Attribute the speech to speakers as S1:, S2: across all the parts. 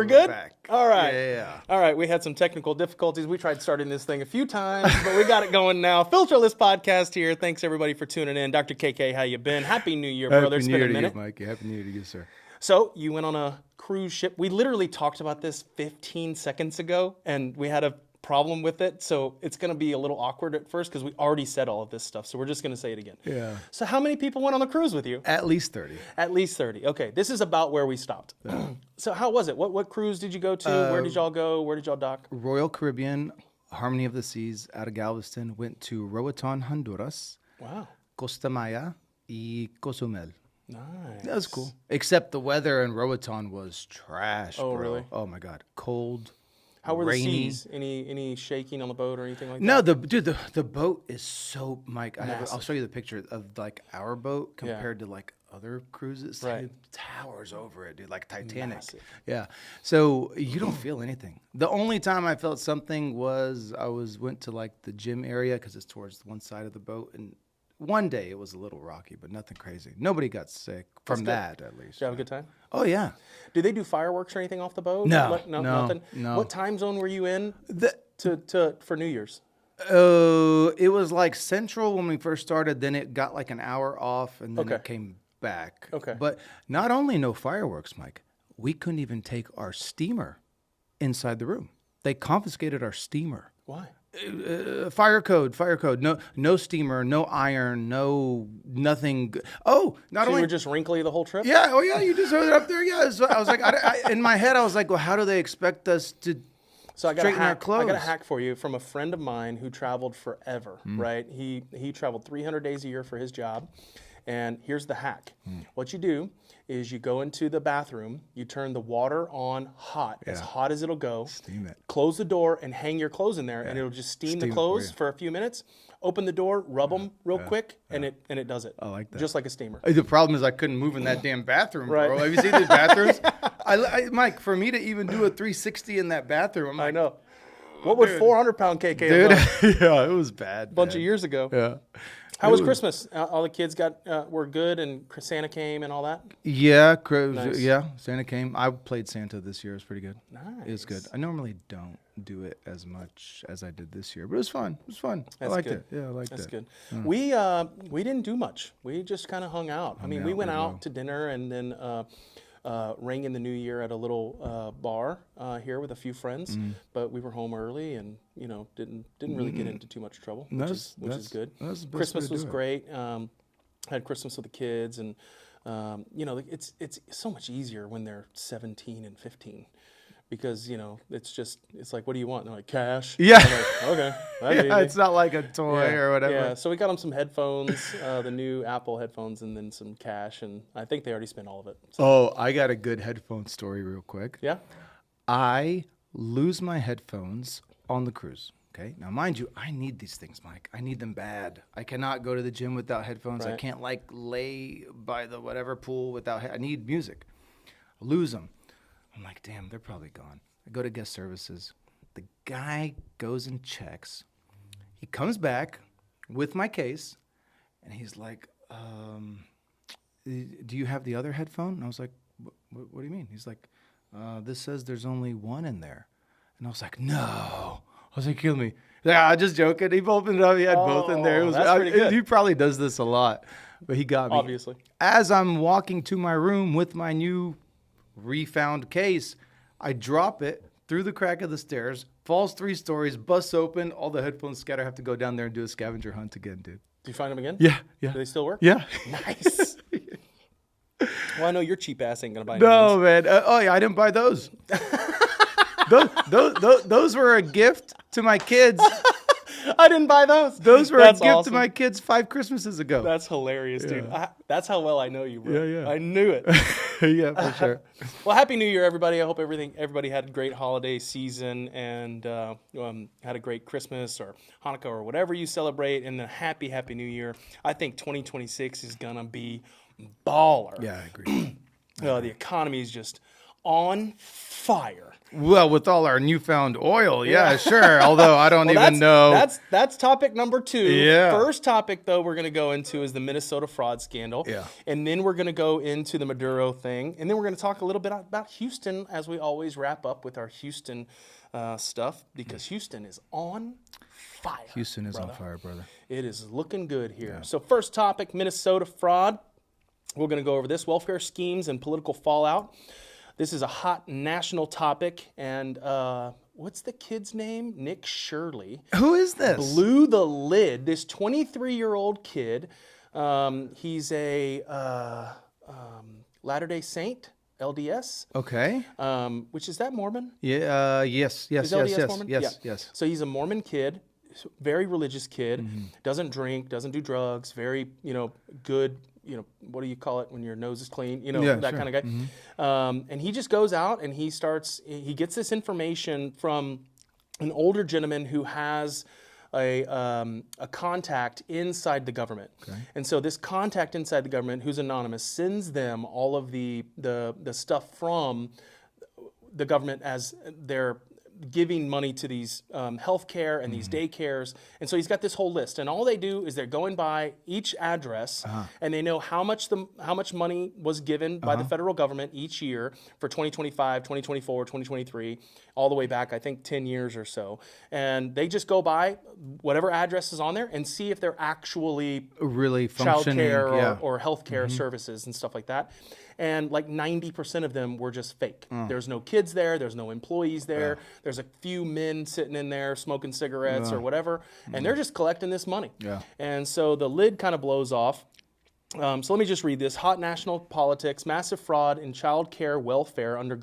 S1: We're good?
S2: back.
S1: All right.
S2: Yeah.
S1: All right. We had some technical difficulties. We tried starting this thing a few times, but we got it going now. Filterless podcast here. Thanks, everybody, for tuning in. Dr. KK, how you been? Happy New Year, brother. It's been a minute.
S2: Happy New Year to you, Mike. Happy New Year to you, sir.
S1: So you went on a cruise ship. We literally talked about this 15 seconds ago, and we had a problem with it. So it's going to be a little awkward at first because we already said all of this stuff. So we're just going to say it again.
S2: Yeah.
S1: So how many people went on the cruise with you?
S2: At least 30.
S1: At least 30. Okay. This is about where we stopped. So how was it? What cruise did you go to? Where did y'all go? Where did y'all dock?
S2: Royal Caribbean, Harmony of the Seas, out of Galveston. Went to Roatan, Honduras.
S1: Wow.
S2: Costa Maya y Cozumel.
S1: Nice.
S2: That was cool. Except the weather in Roatan was trash,
S1: Oh,
S2: bro.
S1: really?
S2: Oh, my God. Cold.
S1: How were
S2: rainy.
S1: the seas? Any shaking on the boat or anything like
S2: No,
S1: that?
S2: the boat is so, Mike. I'll show you the picture of like our boat compared to like other cruises.
S1: Right.
S2: It towers over it, dude, like Titanic.
S1: Massive.
S2: Yeah. So you don't feel anything. The only time I felt something was went to like the gym area because it's towards one side of the boat, and one day it was a little rocky, but nothing crazy. Nobody got sick from that, at least.
S1: Did you have a good time?
S2: Oh yeah.
S1: Did they do fireworks or anything off the boat?
S2: No,
S1: nothing.
S2: no.
S1: What time zone were you in for New Year's?
S2: It was like central when we first started. Then it got like an hour off, and then it came back.
S1: Okay.
S2: But not only no fireworks, Mike, we couldn't even take our steamer inside the room. They confiscated our steamer.
S1: Why?
S2: Fire code. No steamer, no iron, no nothing. Oh, not
S1: So
S2: only
S1: you were just wrinkly the whole trip?
S2: yeah. Oh yeah, you just throw it up there. Yeah. So I was like, in my head, I was like, well, how do they expect us to?
S1: So I got
S2: straighten our
S1: I got a
S2: clothes.
S1: hack for you from a friend of mine who traveled forever, right? He traveled 300 days a year for his job. And here's the hack. What you do is you go into the bathroom, you turn the water on hot, as hot as it'll go.
S2: Steam it.
S1: Close the door and hang your clothes in there, and it'll just steam the
S2: Steam it for
S1: clothes
S2: you.
S1: for a few minutes. Open the door, rub them real quick, and it does it.
S2: I like that.
S1: Just like a steamer.
S2: The problem is I couldn't move in that damn bathroom, bro.
S1: Right.
S2: Have you seen these bathrooms? Mike, for me to even do a 360 in that bathroom, I'm
S1: I
S2: like,
S1: know. What would 400-pound KK
S2: dude,
S1: have done
S2: yeah, it was bad.
S1: a bunch of years ago?
S2: Yeah.
S1: How was Christmas? All the kids were good, and Santa came and all that?
S2: Yeah,
S1: Nice.
S2: yeah. Santa came. I played Santa this year. It was pretty good.
S1: Nice.
S2: It was good. I normally don't do it as much as I did this year, but it was fun. It was fun.
S1: That's
S2: I liked
S1: good.
S2: it. Yeah, I liked
S1: That's
S2: it.
S1: good. We didn't do much. We just kind of hung out. I mean, we went out to dinner and then rang in the new year at a little bar here with a few friends. But we were home early and didn't really get into too much trouble, which is good.
S2: That's the best way
S1: Christmas
S2: to
S1: was
S2: do it.
S1: great. Had Christmas with the kids, and it's so much easier when they're 17 and 15. Because it's like, what do you want? And they're like, cash.
S2: Yeah.
S1: I'm like, okay. That's
S2: Yeah,
S1: easy.
S2: it's not like a toy or whatever.
S1: Yeah, so we got them some headphones, the new Apple headphones, and then some cash, and I think they already spent all of it. So,
S2: Oh, I got a good headphone story real quick.
S1: yeah?
S2: I lose my headphones on the cruise. Okay. Now, mind you, I need these things, Mike. I need them bad. I cannot go to the gym without headphones. I
S1: Right.
S2: can't lay by the whatever pool without. I need music. I lose them. I'm like, damn, they're probably gone. I go to guest services. The guy goes and checks. He comes back with my case, and he's like, do you have the other headphone? And I was like, what do you mean? He's like, this says there's only one in there. And I was like, no. I was like, kill me. Yeah, just joking. He opened it up. He had both in there. It was,
S1: that's pretty good.
S2: He probably does this a lot, but he got me.
S1: Obviously.
S2: As I'm walking to my room with my new refound case, I drop it through the crack of the stairs, falls 3 stories, busts open, all the headphones scatter. I have to go down there and do a scavenger hunt again, dude.
S1: Do you find them again?
S2: Yeah.
S1: Do they still work?
S2: Yeah.
S1: Nice. Well, I know your cheap ass ain't going to buy any
S2: No,
S1: of
S2: man. Oh, yeah, I didn't buy those. those were a gift to my kids.
S1: these. I didn't buy those.
S2: Those were
S1: That's
S2: a gift
S1: awesome.
S2: to my kids 5 Christmases ago.
S1: That's hilarious, dude. That's how well I know you, bro.
S2: Yeah.
S1: I knew it.
S2: Yeah, for sure.
S1: Well, Happy New Year, everybody. I hope everybody had a great holiday season and had a great Christmas or Hanukkah or whatever you celebrate. And then happy New Year. I think 2026 is going to be baller.
S2: Yeah, I agree.
S1: The economy is just on fire.
S2: Well, with all our newfound oil, yeah, sure. Although I don't even know.
S1: That's topic number 2.
S2: Yeah.
S1: First topic, though, we're going to go into is the Minnesota fraud scandal.
S2: Yeah.
S1: And then we're going to go into the Maduro thing. And then we're going to talk a little bit about Houston, as we always wrap up with our Houston stuff, because Houston is on fire.
S2: Houston is on fire, brother.
S1: It is looking good here. Yeah. So first topic, Minnesota fraud. We're going to go over this, welfare schemes and political fallout. This is a hot national topic, and what's the kid's name? Nick Shirley.
S2: Who is this?
S1: Blew the lid. This 23-year-old kid, he's a Latter-day Saint, LDS.
S2: Okay.
S1: Which is that Mormon?
S2: Yeah. Yes.
S1: Is LDS Mormon?
S2: Yes.
S1: So he's a Mormon kid, very religious kid, doesn't drink, doesn't do drugs, very, good, what do you call it when your nose is clean? That kind of guy. And he just goes out and he gets this information from an older gentleman who has a contact inside the government. Okay. And so this contact inside the government, who's anonymous, sends them all of the stuff from the government as they're giving money to these healthcare and these daycares. And so he's got this whole list. And all they do is they're going by each address and they know how much money was given by the federal government each year for 2025, 2024, 2023, all the way back, I think, 10 years or so. And they just go by whatever address is on there and see if they're actually
S2: really functioning
S1: childcare or healthcare services and stuff like that. And like 90% of them were just fake. There's no kids there. There's no employees there. There's a few men sitting in there smoking cigarettes or whatever. And they're just collecting this money. Yeah. And so the lid kind of blows off. So let me just read this. Hot national politics, massive fraud in child care welfare under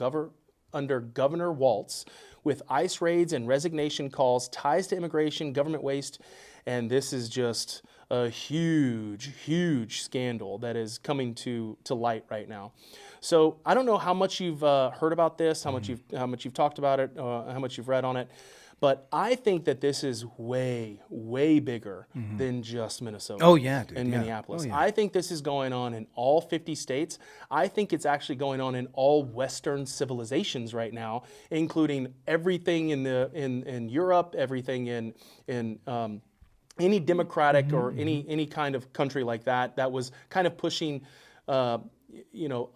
S1: Governor Walz, with ICE raids and resignation calls, ties to immigration, government waste. And this is just a huge, huge scandal that is coming to light right now. So I don't know how much you've heard about this, how much you've talked about it, how much you've read on it, but I think that this is way, way bigger than just Minnesota.
S2: Oh yeah, dude.
S1: And Minneapolis. I think this is going on in all 50 states. I think it's actually going on in all Western civilizations right now, including everything in Europe, everything in any democratic or any kind of country like that was kind of pushing, a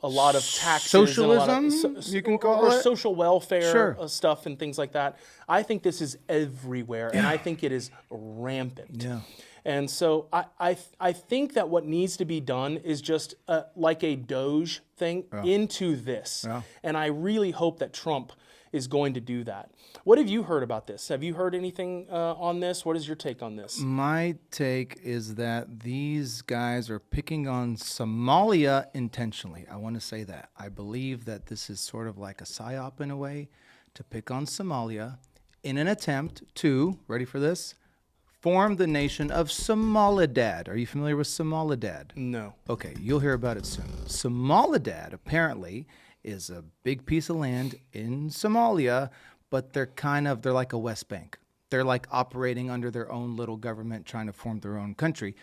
S1: lot of taxes,
S2: socialism, you can call it,
S1: or social welfare stuff and things like that. I think this is everywhere, and I think it is rampant. Yeah. And so I think that what needs to be done is just like a Doge thing into this, and I really hope that Trump is going to do that. What have you heard about this? Have you heard anything on this? What is your take on this?
S2: My take is that these guys are picking on Somalia intentionally. I want to say that. I believe that this is sort of like a psyop in a way to pick on Somalia in an attempt to, ready for this, form the nation of Somalidad. Are you familiar with Somalidad?
S1: No.
S2: Okay, you'll hear about it soon. Somalidad, apparently, is a big piece of land in Somalia, but they're like a West Bank. They're like operating under their own little government, trying to form their own country.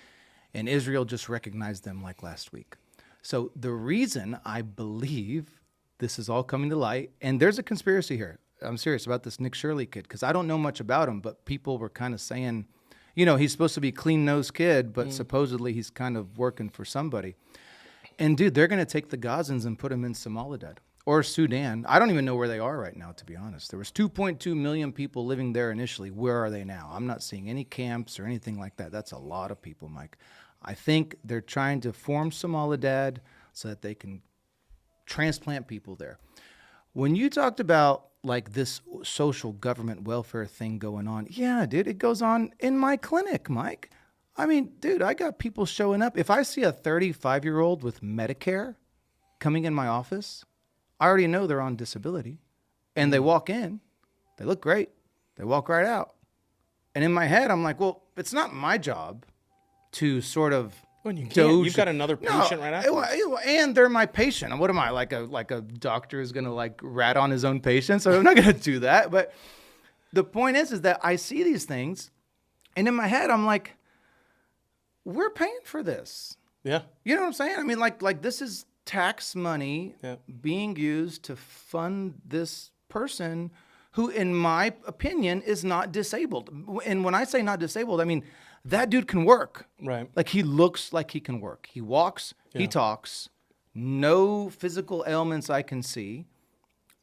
S2: And Israel just recognized them like last week. So the reason I believe this is all coming to light, and there's a conspiracy here. I'm serious about this Nick Shirley kid, because I don't know much about him, but people were kind of saying, he's supposed to be a clean-nosed kid, but supposedly he's kind of working for somebody. And dude, they're going to take the Gazans and put them in Somalia or Sudan. I don't even know where they are right now, to be honest. There was 2.2 million people living there initially. Where are they now? I'm not seeing any camps or anything like that. That's a lot of people, Mike. I think they're trying to form Somalidad so that they can transplant people there. When you talked about like this social government welfare thing going on, yeah, dude, it goes on in my clinic, Mike. I mean, dude, I got people showing up. If I see a 35-year-old with Medicare coming in my office, I already know they're on disability. And they walk in, they look great, they walk right out. And in my head, I'm like, well, it's not my job to sort of
S1: you've got another patient right after.
S2: And they're my patient. What am I, like a doctor is going to like rat on his own patient? So I'm not going to do that. But the point is that I see these things, and in my head, I'm like, we're paying for this.
S1: Yeah.
S2: You know what I'm saying? I mean, like this is tax money being used to fund this person who, in my opinion, is not disabled. And when I say not disabled, I mean, that dude can work.
S1: Right.
S2: Like, he looks like he can work. He walks, he talks, no physical ailments I can see.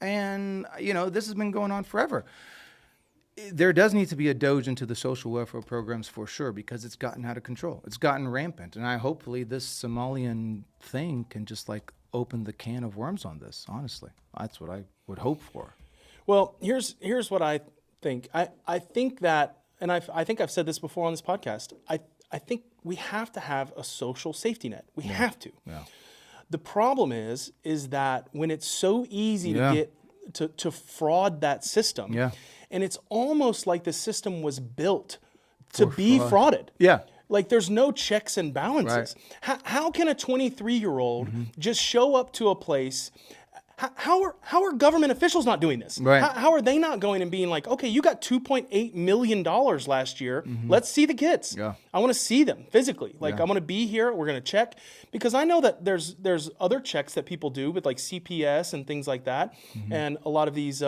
S2: And, you know, this has been going on forever. There does need to be a doge into the social welfare programs for sure, because it's gotten out of control. It's gotten rampant. And hopefully this Somalian thing can just like open the can of worms on this, honestly. That's what I would hope for.
S1: Well, here's what I think. I think that, and I think I've said this before on this podcast, I think we have to have a social safety net. We have to. Yeah. The problem is that when it's so easy to get to fraud that system, and it's almost like the system was built to be frauded. Yeah. Like, there's no checks and balances. Right. How can a 23-year-old just show up to a place? How are government officials not doing this? Right. How are they not going and being like, okay, you got $2.8 million last year. Let's see the kids. Yeah. I want to see them physically. Like, I want to be here. We're going to check. Because I know that there's other checks that people do with like CPS and things like that. And a lot of these...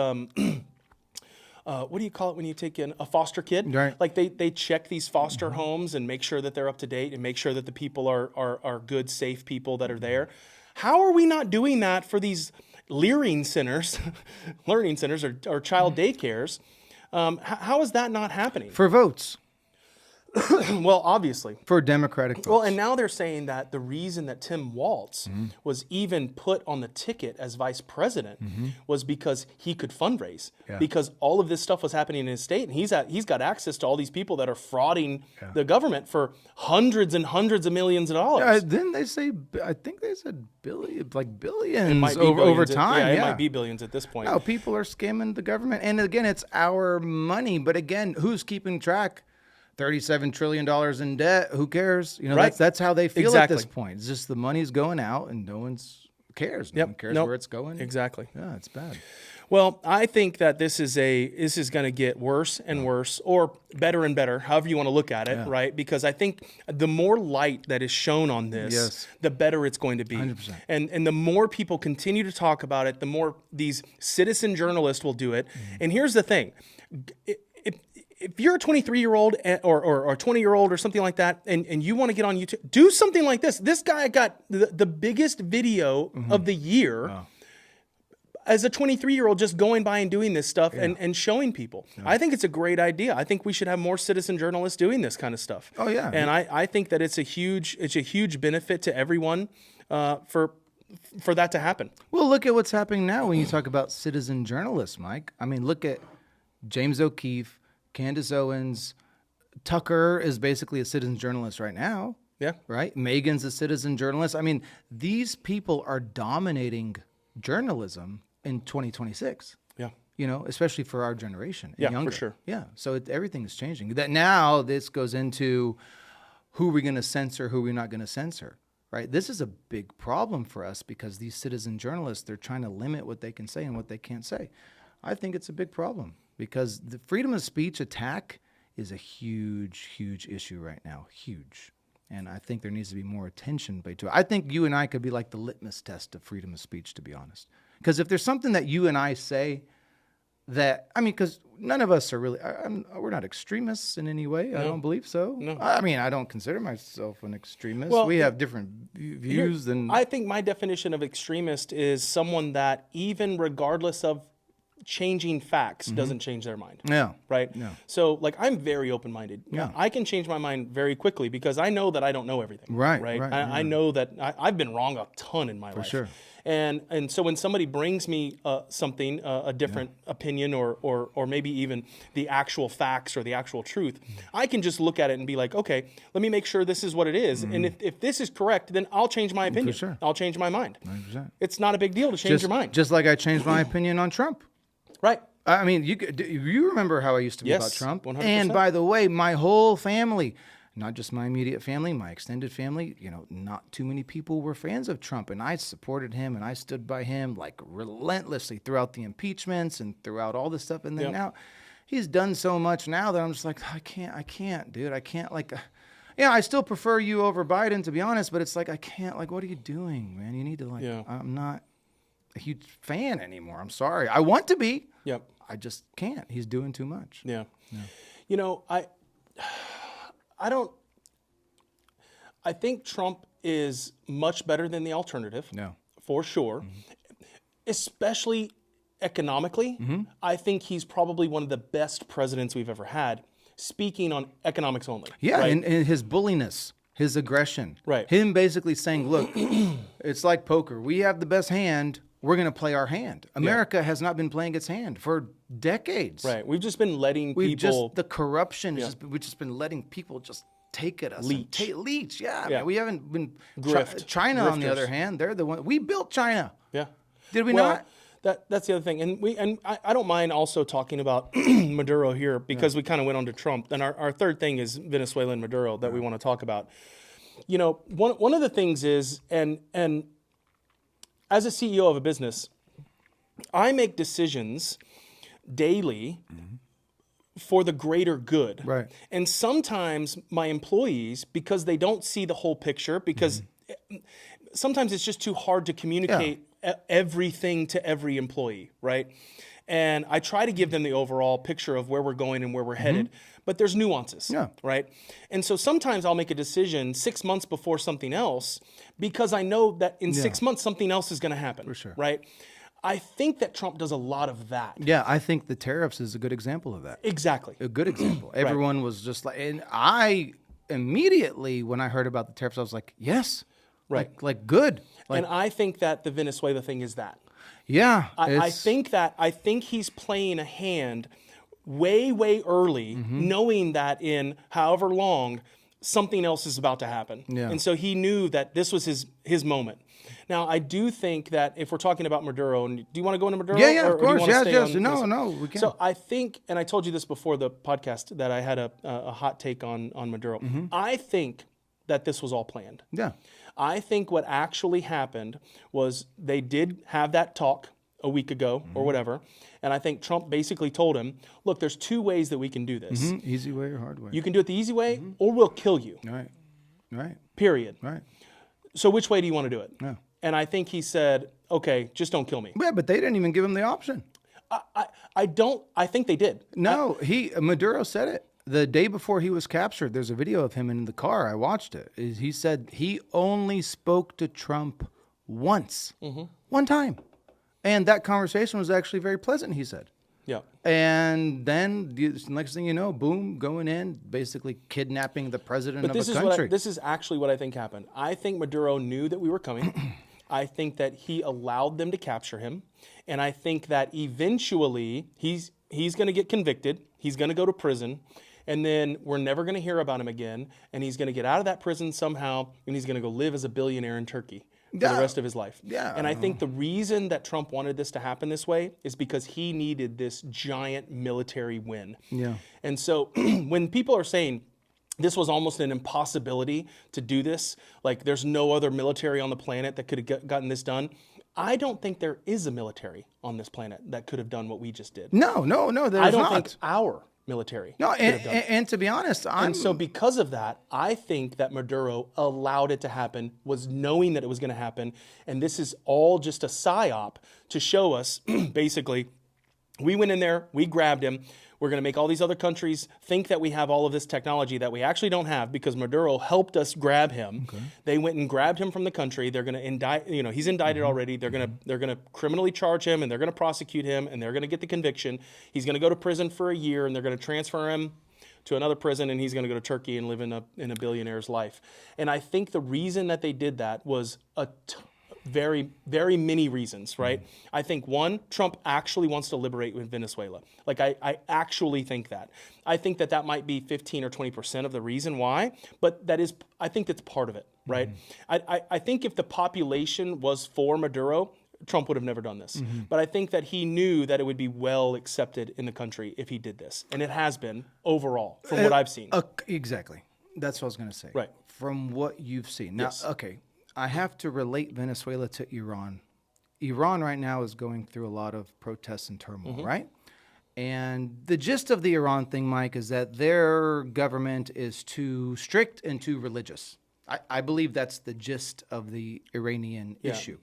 S1: what do you call it when you take in a foster kid? Right. Like they check these foster homes and make sure that they're up to date and make sure that the people are good, safe people that are there. How are we not doing that for these learning centers or child daycares? How is that not happening?
S2: For votes.
S1: Well, obviously.
S2: For Democratic votes.
S1: Well, and now they're saying that the reason that Tim Walz was even put on the ticket as vice president was because he could fundraise. Yeah. Because all of this stuff was happening in his state, and he's got access to all these people that are frauding the government for hundreds and hundreds of millions of dollars.
S2: Yeah, didn't they say, I think they said billions over time.
S1: It might be billions at this point.
S2: No, people are scamming the government. And again, it's our money. But again, who's keeping track? $37 trillion in debt. Who cares? You know, that's how they feel at this point. It's just the money's going out and no one cares. No one cares where it's going.
S1: Exactly.
S2: Yeah, it's bad.
S1: Well, I think that this is going to get worse and worse, or better and better, however you want to look at it, right? Because I think the more light that is shown on this, the better it's going to be.
S2: 100%.
S1: And the more people continue to talk about it, the more these citizen journalists will do it. And here's the thing. If you're a 23-year-old or a 20-year-old or something like that, and you want to get on YouTube, do something like this. This guy got the biggest video of the year as a 23-year-old, just going by and doing this stuff and showing people. Yeah. I think it's a great idea. I think we should have more citizen journalists doing this kind of stuff.
S2: Oh, yeah.
S1: And I think that it's a huge benefit to everyone for that to happen.
S2: Well, look at what's happening now when you talk about citizen journalists, Mike. I mean, look at James O'Keefe, Candace Owens. Tucker is basically a citizen journalist right now.
S1: Yeah.
S2: Right? Megan's a citizen journalist. I mean, these people are dominating journalism in 2026. Yeah. You know, especially for our generation. And younger.
S1: For sure.
S2: Yeah. So everything is changing. That now this goes into who we're going to censor, who we're not going to censor. Right? This is a big problem for us because these citizen journalists, they're trying to limit what they can say and what they can't say. I think it's a big problem. Because the freedom of speech attack is a huge issue right now. Huge. And I think there needs to be more attention paid to it. I think you and I could be like the litmus test of freedom of speech, to be honest. Because if there's something that you and I say that, I mean, because none of us are really, we're not extremists in any way. No. I don't believe so. No. I mean, I don't consider myself an extremist. Well, we have different views than...
S1: I think my definition of extremist is someone that even regardless of changing facts doesn't change their mind.
S2: Yeah.
S1: Right?
S2: Yeah.
S1: So, like, I'm very open-minded.
S2: Yeah.
S1: I can change my mind very quickly because I know that I don't know everything.
S2: Right.
S1: I know that I've been wrong a ton in my life. For
S2: sure.
S1: And so when somebody brings me something, a different opinion or maybe even the actual facts or the actual truth, I can just look at it and be like, okay, let me make sure this is what it is. And if this is correct, then I'll change my opinion.
S2: For sure.
S1: I'll change my mind.
S2: 100%.
S1: It's not a big deal to change your mind.
S2: Just like I changed my opinion on Trump.
S1: Right.
S2: I mean, you remember how I used to be about Trump?
S1: 100%.
S2: And by the way, my whole family, not just my immediate family, my extended family, you know, not too many people were fans of Trump. And I supported him and I stood by him like relentlessly throughout the impeachments and throughout all this stuff. And then now he's done so much now that I'm just like, I can't, dude. I can't like... Yeah, I still prefer you over Biden, to be honest, but it's like, I can't, like, what are you doing, man? You need to, like, I'm not a huge fan anymore. I'm sorry. I want to be.
S1: Yep.
S2: I just can't. He's doing too much.
S1: Yeah. You know, I think Trump is much better than the alternative.
S2: No.
S1: For sure. Especially economically. I think he's probably one of the best presidents we've ever had, speaking on economics only.
S2: Yeah,
S1: right?
S2: and his bulliness, his aggression.
S1: Right.
S2: Him basically saying, look, it's like poker. We have the best hand. We're going to play our hand. America has not been playing its hand for decades.
S1: Right. We've just been letting people...
S2: the corruption, we've just been letting people just take at us. Leech. Yeah. Man, we haven't been... China, on the other hand, they're the one... We built China.
S1: Yeah.
S2: Did we not?
S1: That's the other thing. And I don't mind also talking about Maduro here because we kind of went on to Trump. And our third thing is Venezuela and Maduro that we want to talk about. You know, one of the things is, and as a CEO of a business, I make decisions daily for the greater good.
S2: Right.
S1: And sometimes my employees, because they don't see the whole picture, because sometimes it's just too hard to communicate everything to every employee, right? And I try to give them the overall picture of where we're going and where we're headed, but there's nuances, right? And so sometimes I'll make a decision 6 months before something else because I know that in 6 months something else is going to happen,
S2: for sure,
S1: right? I think that Trump does a lot of that.
S2: Yeah, I think the tariffs is a good example of that.
S1: Exactly.
S2: A good example. Everyone was just like, and I immediately, when I heard about the tariffs, I was like, yes.
S1: Right.
S2: Like good.
S1: And I think that the Venezuela thing is that.
S2: Yeah.
S1: I think he's playing a hand way, way early, knowing that in however long, something else is about to happen.
S2: Yeah.
S1: And so he knew that this was his moment. Now, I do think that if we're talking about Maduro, and do you want to go into Maduro?
S2: Yeah, of course.
S1: Yes.
S2: No, we can.
S1: So I think, and I told you this before the podcast, that I had a hot take on Maduro. I think that this was all planned.
S2: Yeah.
S1: I think what actually happened was they did have that talk a week ago or whatever, and I think Trump basically told him, look, there's two ways that we can do this.
S2: Easy way or hard way.
S1: You can do it the easy way or we'll kill you.
S2: Right.
S1: Period.
S2: Right.
S1: So which way do you want to do it?
S2: Yeah.
S1: And I think he said, okay, just don't kill me.
S2: Yeah, but they didn't even give him the option.
S1: I think they did.
S2: No, Maduro said it. The day before he was captured, there's a video of him in the car. I watched it. He said he only spoke to Trump once. One time. And that conversation was actually very pleasant, he said.
S1: Yeah.
S2: And then the next thing you know, boom, going in, basically kidnapping the president of a country.
S1: This is actually what I think happened. I think Maduro knew that we were coming. I think that he allowed them to capture him. And I think that eventually he's going to get convicted. He's going to go to prison. And then we're never going to hear about him again. And he's going to get out of that prison somehow. And he's going to go live as a billionaire in Turkey for the rest of his life.
S2: Yeah.
S1: And I think the reason that Trump wanted this to happen this way is because he needed this giant military win.
S2: Yeah.
S1: And so when people are saying this was almost an impossibility to do this, like there's no other military on the planet that could have gotten this done, I don't think there is a military on this planet that could have done what we just did.
S2: No, there's not.
S1: I don't think our military
S2: could
S1: have done it.
S2: And to be honest,
S1: And so because of that, I think that Maduro allowed it to happen, was knowing that it was going to happen, and this is all just a psyop to show us, basically, we went in there, we grabbed him, we're going to make all these other countries think that we have all of this technology that we actually don't have because Maduro helped us grab him. Okay. They went and grabbed him from the country. They're going to indict, he's indicted already. They're going to criminally charge him and they're going to prosecute him and they're going to get the conviction. He's going to go to prison for a year and they're going to transfer him to another prison and he's going to go to Turkey and live in a billionaire's life. And I think the reason that they did that was very, very many reasons, right? I think one, Trump actually wants to liberate Venezuela. Like I actually think that. I think that might be 15 or 20% of the reason why, but I think that's part of it, right? I think if the population was for Maduro, Trump would have never done this. But I think that he knew that it would be well accepted in the country if he did this. And it has been overall from what I've seen.
S2: Exactly. That's what I was going to say.
S1: Right.
S2: From what you've seen. Now,
S1: Yes.
S2: Okay. I have to relate Venezuela to Iran. Iran right now is going through a lot of protests and turmoil, right? And the gist of the Iran thing, Mike, is that their government is too strict and too religious. I believe that's the gist of the Iranian issue.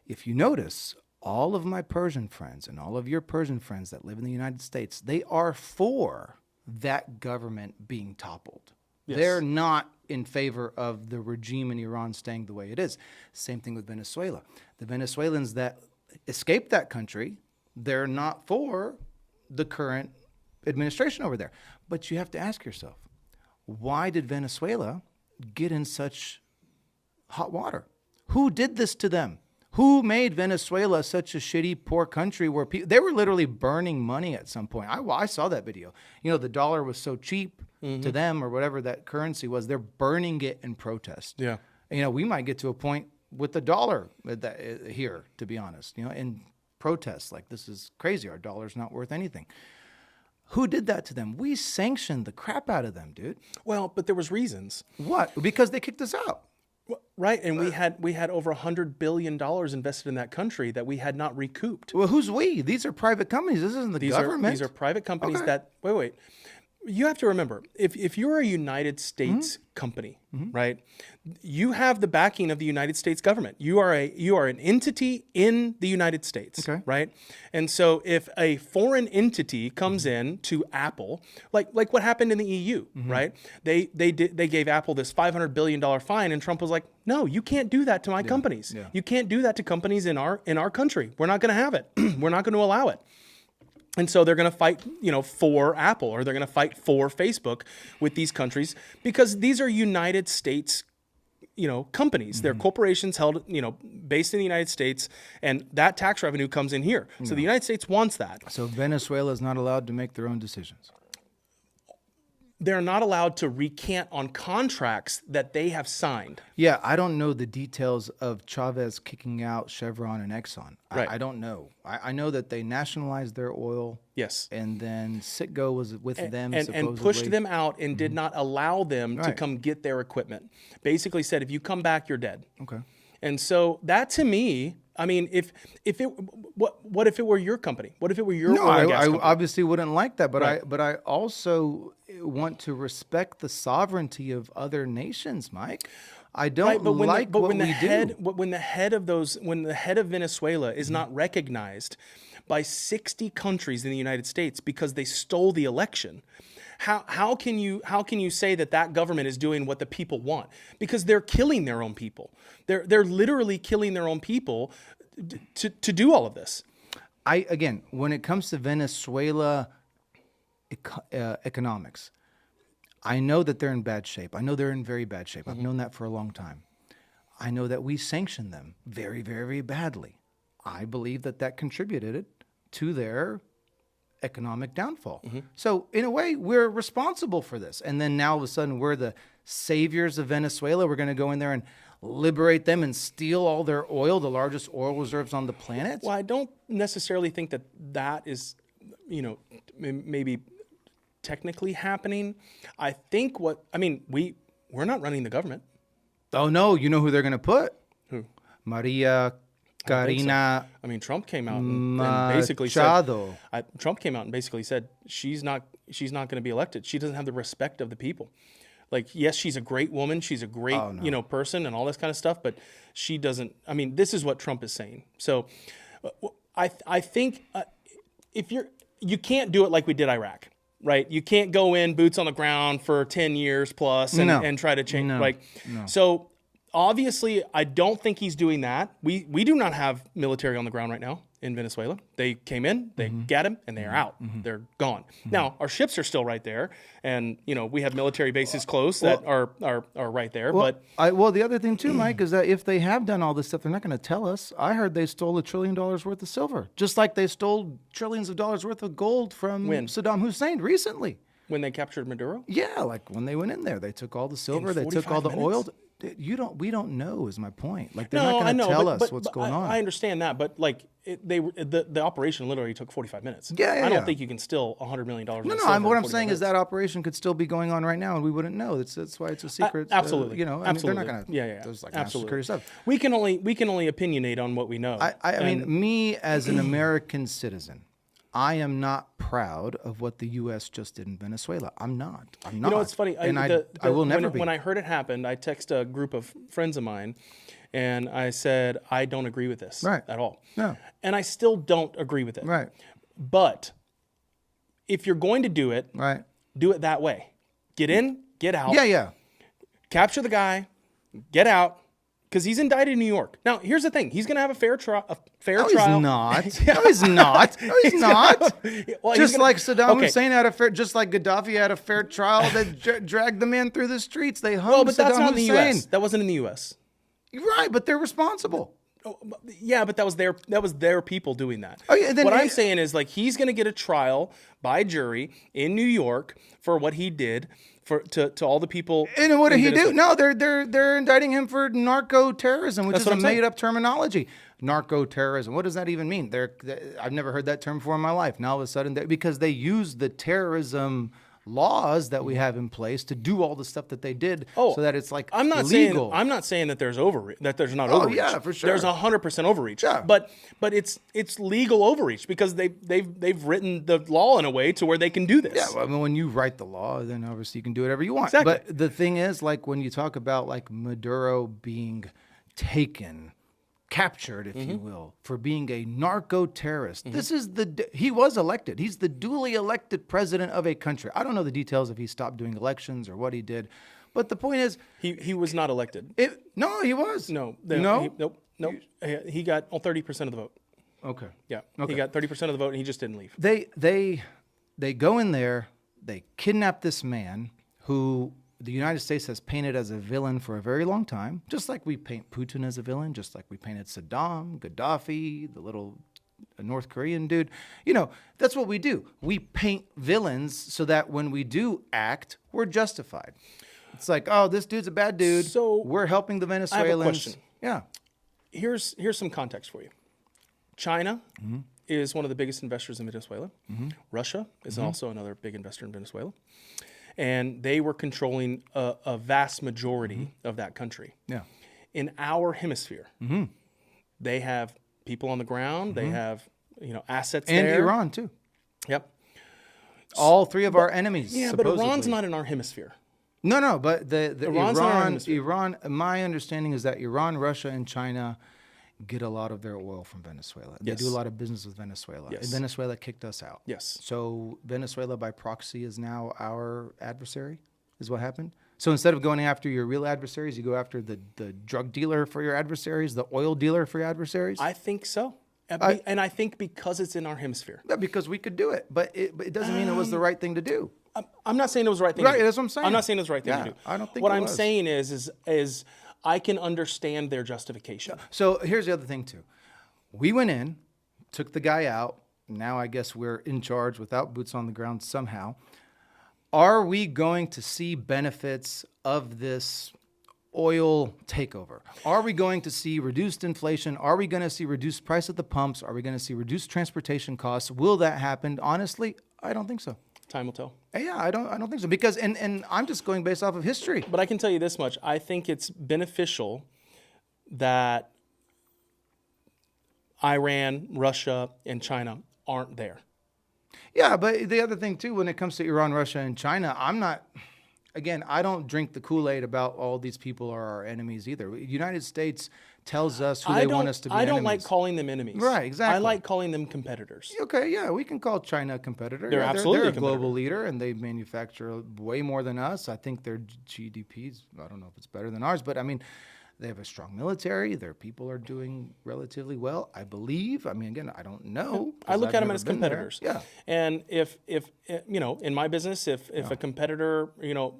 S2: If you notice, all of my Persian friends and all of your Persian friends that live in the United States, they are for that government being toppled. Yes. They're not in favor of the regime in Iran staying the way it is. Same thing with Venezuela. The Venezuelans that escaped that country, they're not for the current administration over there. But you have to ask yourself, why did Venezuela get in such hot water? Who did this to them? Who made Venezuela such a shitty, poor country where they were literally burning money at some point? I saw that video. You know, the dollar was so cheap to them, or whatever that currency was. They're burning it in protest. Yeah. You know, we might get to a point with the dollar here, to be honest, you know, in protests. Like, this is crazy. Our dollar's not worth anything. Who did that to them? We sanctioned the crap out of them, dude.
S1: Well, but there was reasons.
S2: What? Because they kicked us out.
S1: Right, and we had over $100 billion invested in that country that we had not recouped.
S2: Well, who's we? These are private companies. This isn't the government.
S1: These are private companies that, wait. You have to remember, if you're a United States company, right, you have the backing of the United States government. You are an entity in the United States, right? And so if a foreign entity comes in to Apple, like what happened in the EU, right? They gave Apple this $500 billion fine, and Trump was like, no, you can't do that to my companies. Yeah. You can't do that to companies in our country. We're not going to have it. We're not going to allow it. And so they're going to fight, for Apple, or they're going to fight for Facebook with these countries, because these are United States, companies. They're corporations held, based in the United States, and that tax revenue comes in here. So the United States wants that.
S2: So Venezuela is not allowed to make their own decisions.
S1: They're not allowed to recant on contracts that they have signed.
S2: Yeah, I don't know the details of Chavez kicking out Chevron and Exxon. Right. I don't know. I know that they nationalized their oil.
S1: Yes.
S2: And then Citgo was with them, supposedly.
S1: And pushed them out and did not allow them to come get their equipment. Basically said, if you come back, you're dead. Okay. And so that, to me, I mean, what if it were your company? What if it were your oil and gas company?
S2: I obviously wouldn't like that, but I also want to respect the sovereignty of other nations, Mike. I don't like what we do.
S1: When the head of Venezuela is not recognized by 60 countries in the United States because they stole the election, how can you say that government is doing what the people want? Because they're killing their own people. They're literally killing their own people to do all of this.
S2: Again, when it comes to Venezuela economics, I know that they're in bad shape. I know they're in very bad shape. I've known that for a long time. I know that we sanctioned them very, very, very badly. I believe that contributed to their economic downfall. So in a way, we're responsible for this. And then now all of a sudden we're the saviors of Venezuela. We're going to go in there and liberate them and steal all their oil, the largest oil reserves on the planet.
S1: Well, I don't necessarily think that is, maybe technically happening. I think we're not running the government.
S2: Oh no, you know who they're going to put?
S1: Who?
S2: Maria Karina.
S1: So. I mean, Trump came out and basically said she's not going to be elected. She doesn't have the respect of the people. Like, yes, she's a great woman. She's a great, person and all this kind of stuff. But she doesn't. I mean, this is what Trump is saying. So, I think you can't do it like we did Iraq, right? You can't go in boots on the ground for 10 years plus and try to change. So. Obviously, I don't think he's doing that. We do not have military on the ground right now in Venezuela. They came in, they got him, and they are out. They're gone. Now, our ships are still right there, and we have military bases close that are right there.
S2: The other thing too, Mike, is that if they have done all this stuff, they're not going to tell us. I heard they stole $1 trillion worth of silver, just like they stole trillions of dollars worth of gold from Saddam Hussein recently.
S1: When they captured Maduro?
S2: Yeah, like when they went in there, they took all the silver, they took all the oil. We don't know is my point. Like, they're not going to tell us what's going on.
S1: I understand that, but like the operation literally took 45 minutes.
S2: I
S1: don't think you can steal $100 million.
S2: No. What I'm saying is that operation could still be going on right now, and we wouldn't know. That's why it's a secret.
S1: Absolutely.
S2: Absolutely. They're not going to.
S1: There's like
S2: absolutely. Stuff.
S1: We can only opinionate on what we know.
S2: I mean, me as an American citizen, I am not proud of what the U.S. just did in Venezuela. I'm not.
S1: You know, it's funny.
S2: I will never be.
S1: When I heard it happen, I texted a group of friends of mine, and I said, I don't agree with this at all.
S2: No.
S1: And I still don't agree with it.
S2: Right.
S1: But if you're going to do it, do it that way. Get in, get out.
S2: Yeah.
S1: Capture the guy, get out. Because he's indicted in New York. Now, here's the thing. He's going to have a fair trial.
S2: No, he's not. No, he's not. No, he's not. Well, just like Saddam Hussein had just like Gaddafi had a fair trial that dragged the man through the streets. They hung
S1: but
S2: Saddam
S1: that's not
S2: Hussein.
S1: in the U.S. That wasn't in the U.S.
S2: Right, but they're responsible.
S1: Yeah, but that was their people doing that.
S2: Oh, yeah,
S1: what I'm saying is, like, he's going to get a trial by jury in New York for what he did to all the people.
S2: And what did he do? No, they're indicting him for narco-terrorism, which is a made-up terminology. Narco-terrorism. What does that even mean? I've never heard that term before in my life. Now all of a sudden, because they use the terrorism laws that we have in place to do all the stuff that they did, so that it's like legal.
S1: I'm not saying that there's not overreach.
S2: Oh yeah, for sure.
S1: There's 100% overreach.
S2: Yeah.
S1: But it's legal overreach because they've written the law in a way to where they can do this.
S2: Yeah, well, I mean, when you write the law, then obviously you can do whatever you want.
S1: Exactly.
S2: But the thing is, like when you talk about like Maduro being captured, if you will, for being a narco-terrorist. This is he was elected. He's the duly elected president of a country. I don't know the details if he stopped doing elections or what he did, but the point is,
S1: he was not elected.
S2: No, he was.
S1: No.
S2: Nope.
S1: He got 30% of the vote.
S2: Okay.
S1: Yeah. Okay. He got 30% of the vote, and he just didn't leave.
S2: They go in there. They kidnap this man who the United States has painted as a villain for a very long time, just like we paint Putin as a villain, just like we painted Saddam, Gaddafi, the little North Korean dude. You know, that's what we do. We paint villains so that when we do act, we're justified. It's like, oh, this dude's a bad dude.
S1: So
S2: we're helping the Venezuelans.
S1: I have a question.
S2: Yeah.
S1: Here's some context for you. China is one of the biggest investors in Venezuela. Russia is also another big investor in Venezuela. And they were controlling a vast majority of that country.
S2: Yeah.
S1: In our hemisphere, they have people on the ground. They have assets there.
S2: And Iran too.
S1: Yep.
S2: All three of our enemies.
S1: Yeah,
S2: supposedly.
S1: but Iran's not in our hemisphere.
S2: No, but
S1: Iran's
S2: Iran. My understanding is that Iran, Russia, and China get a lot of their oil from Venezuela. They do a lot of business with Venezuela.
S1: Yes.
S2: And Venezuela kicked us out.
S1: Yes.
S2: So Venezuela by proxy is now our adversary, is what happened. So instead of going after your real adversaries, you go after the drug dealer for your adversaries, the oil dealer for your adversaries?
S1: I think so. And I think because it's in our hemisphere.
S2: Yeah, because we could do it. But it doesn't mean it was the right thing to do.
S1: I'm not saying it was the right thing to do.
S2: Right, that's what I'm saying.
S1: I'm not saying it was the right thing to do.
S2: I don't think
S1: what
S2: it
S1: I'm
S2: was.
S1: saying is I can understand their justification.
S2: So here's the other thing, too. We went in, took the guy out. Now I guess we're in charge without boots on the ground somehow. Are we going to see benefits of this oil takeover? Are we going to see reduced inflation? Are we going to see reduced price at the pumps? Are we going to see reduced transportation costs? Will that happen? Honestly, I don't think so.
S1: Time will tell.
S2: Yeah, I don't think so, because and I'm just going based off of history.
S1: But I can tell you this much: I think it's beneficial that Iran, Russia, and China aren't there.
S2: Yeah, but the other thing too, when it comes to Iran, Russia, and China, I don't drink the Kool-Aid about all these people are our enemies either. The United States tells us who they want us to be.
S1: I don't
S2: enemies.
S1: like calling them enemies.
S2: Right, exactly.
S1: I like calling them competitors.
S2: Okay, yeah, we can call China a competitor.
S1: They're absolutely
S2: they're
S1: a
S2: a global leader, and they manufacture way more than us. I think their GDPs, I don't know if it's better than ours, but I mean, they have a strong military. Their people are doing relatively well, I believe. I mean, again, I don't know.
S1: I look at them as competitors.
S2: Yeah.
S1: And if in my business, if a competitor,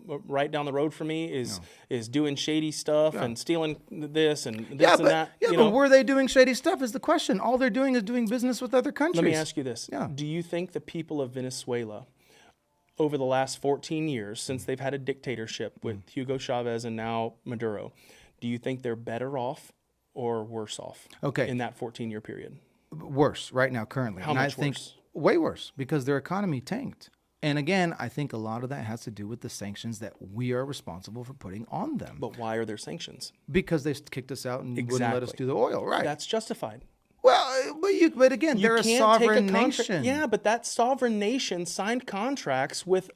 S1: right down the road from me is doing shady stuff and stealing this and this and that.
S2: Yeah, but were they doing shady stuff is the question. All they're doing is doing business with other countries.
S1: Let me ask you this.
S2: Yeah.
S1: Do you think the people of Venezuela, over the last 14 years, since they've had a dictatorship with Hugo Chavez and now Maduro, do you think they're better off or worse off in that 14-year period?
S2: Worse right now, currently.
S1: How much worse?
S2: Way worse, because their economy tanked. And again, I think a lot of that has to do with the sanctions that we are responsible for putting on them.
S1: But why are there sanctions?
S2: Because they kicked us out and wouldn't let us do the oil. Right.
S1: That's justified.
S2: Well, But again, they're a sovereign nation.
S1: Yeah, but that sovereign nation signed contracts with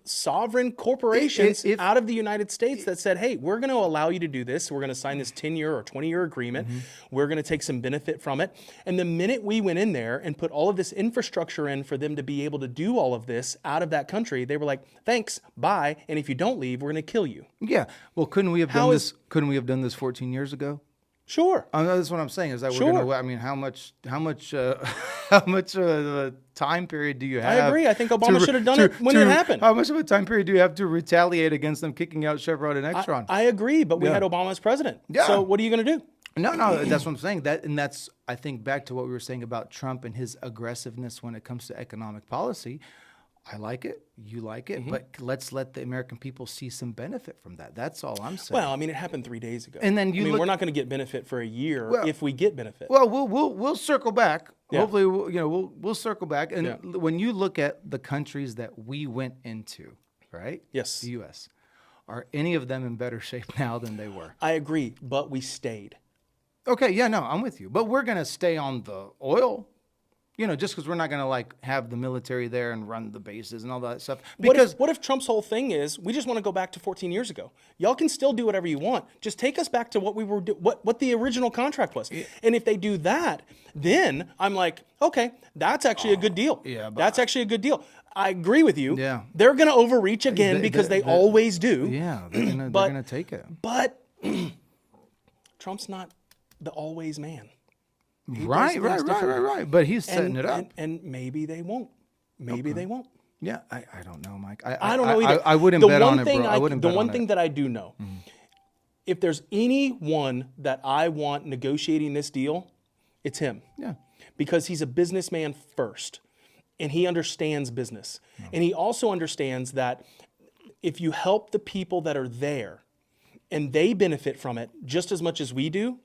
S1: sovereign corporations out of the United States that said, hey, we're going to allow you to do this. We're going to sign this 10-year or 20-year agreement. We're going to take some benefit from it. And the minute we went in there and put all of this infrastructure in for them to be able to do all of this out of that country, they were like, thanks, bye. And if you don't leave, we're going to kill you.
S2: Yeah. Well, couldn't we have done this? Couldn't we have done this 14 years ago?
S1: Sure.
S2: That's what I'm saying. Is that we're going to? I mean, how much time period do you have?
S1: I agree. I think Obama should have done it when it happened.
S2: How much of a time period do you have to retaliate against them kicking out Chevron and Exxon?
S1: I agree, but we had Obama as president.
S2: Yeah.
S1: So what are you going to do?
S2: No, that's what I'm saying. That's I think back to what we were saying about Trump and his aggressiveness when it comes to economic policy. I like it. You like it. But let's let the American people see some benefit from that. That's all I'm saying.
S1: Well, I mean, it happened 3 days ago.
S2: And then
S1: we're not going to get benefit for a year if we get benefit.
S2: Well, we'll circle back. Yeah. Hopefully, we'll circle back. And when you look at the countries that we went into, right?
S1: Yes.
S2: The U.S. Are any of them in better shape now than they were?
S1: I agree, but we stayed.
S2: Okay. Yeah. No, I'm with you. But we're going to stay on the oil. Just because we're not going to have the military there and run the bases and all that stuff. Because
S1: what if Trump's whole thing is we just want to go back to 14 years ago? Y'all can still do whatever you want. Just take us back to what we were what the original contract was. And if they do that, then I'm like, okay, that's actually a good deal.
S2: Yeah,
S1: that's actually a good deal. I agree with you.
S2: Yeah,
S1: they're going to overreach again because they always do.
S2: Yeah, they're going to take it.
S1: But Trump's not the always man.
S2: Right. But he's setting it up.
S1: And maybe they won't. Maybe they won't.
S2: Yeah, I don't know, Mike.
S1: I don't know either.
S2: I wouldn't bet on it, bro.
S1: The one thing that I do know, if there's anyone that I want negotiating this deal, it's him.
S2: Yeah.
S1: Because he's a businessman first, and he understands business. And he also understands that if you help the people that are there and they benefit from it just as much as we do,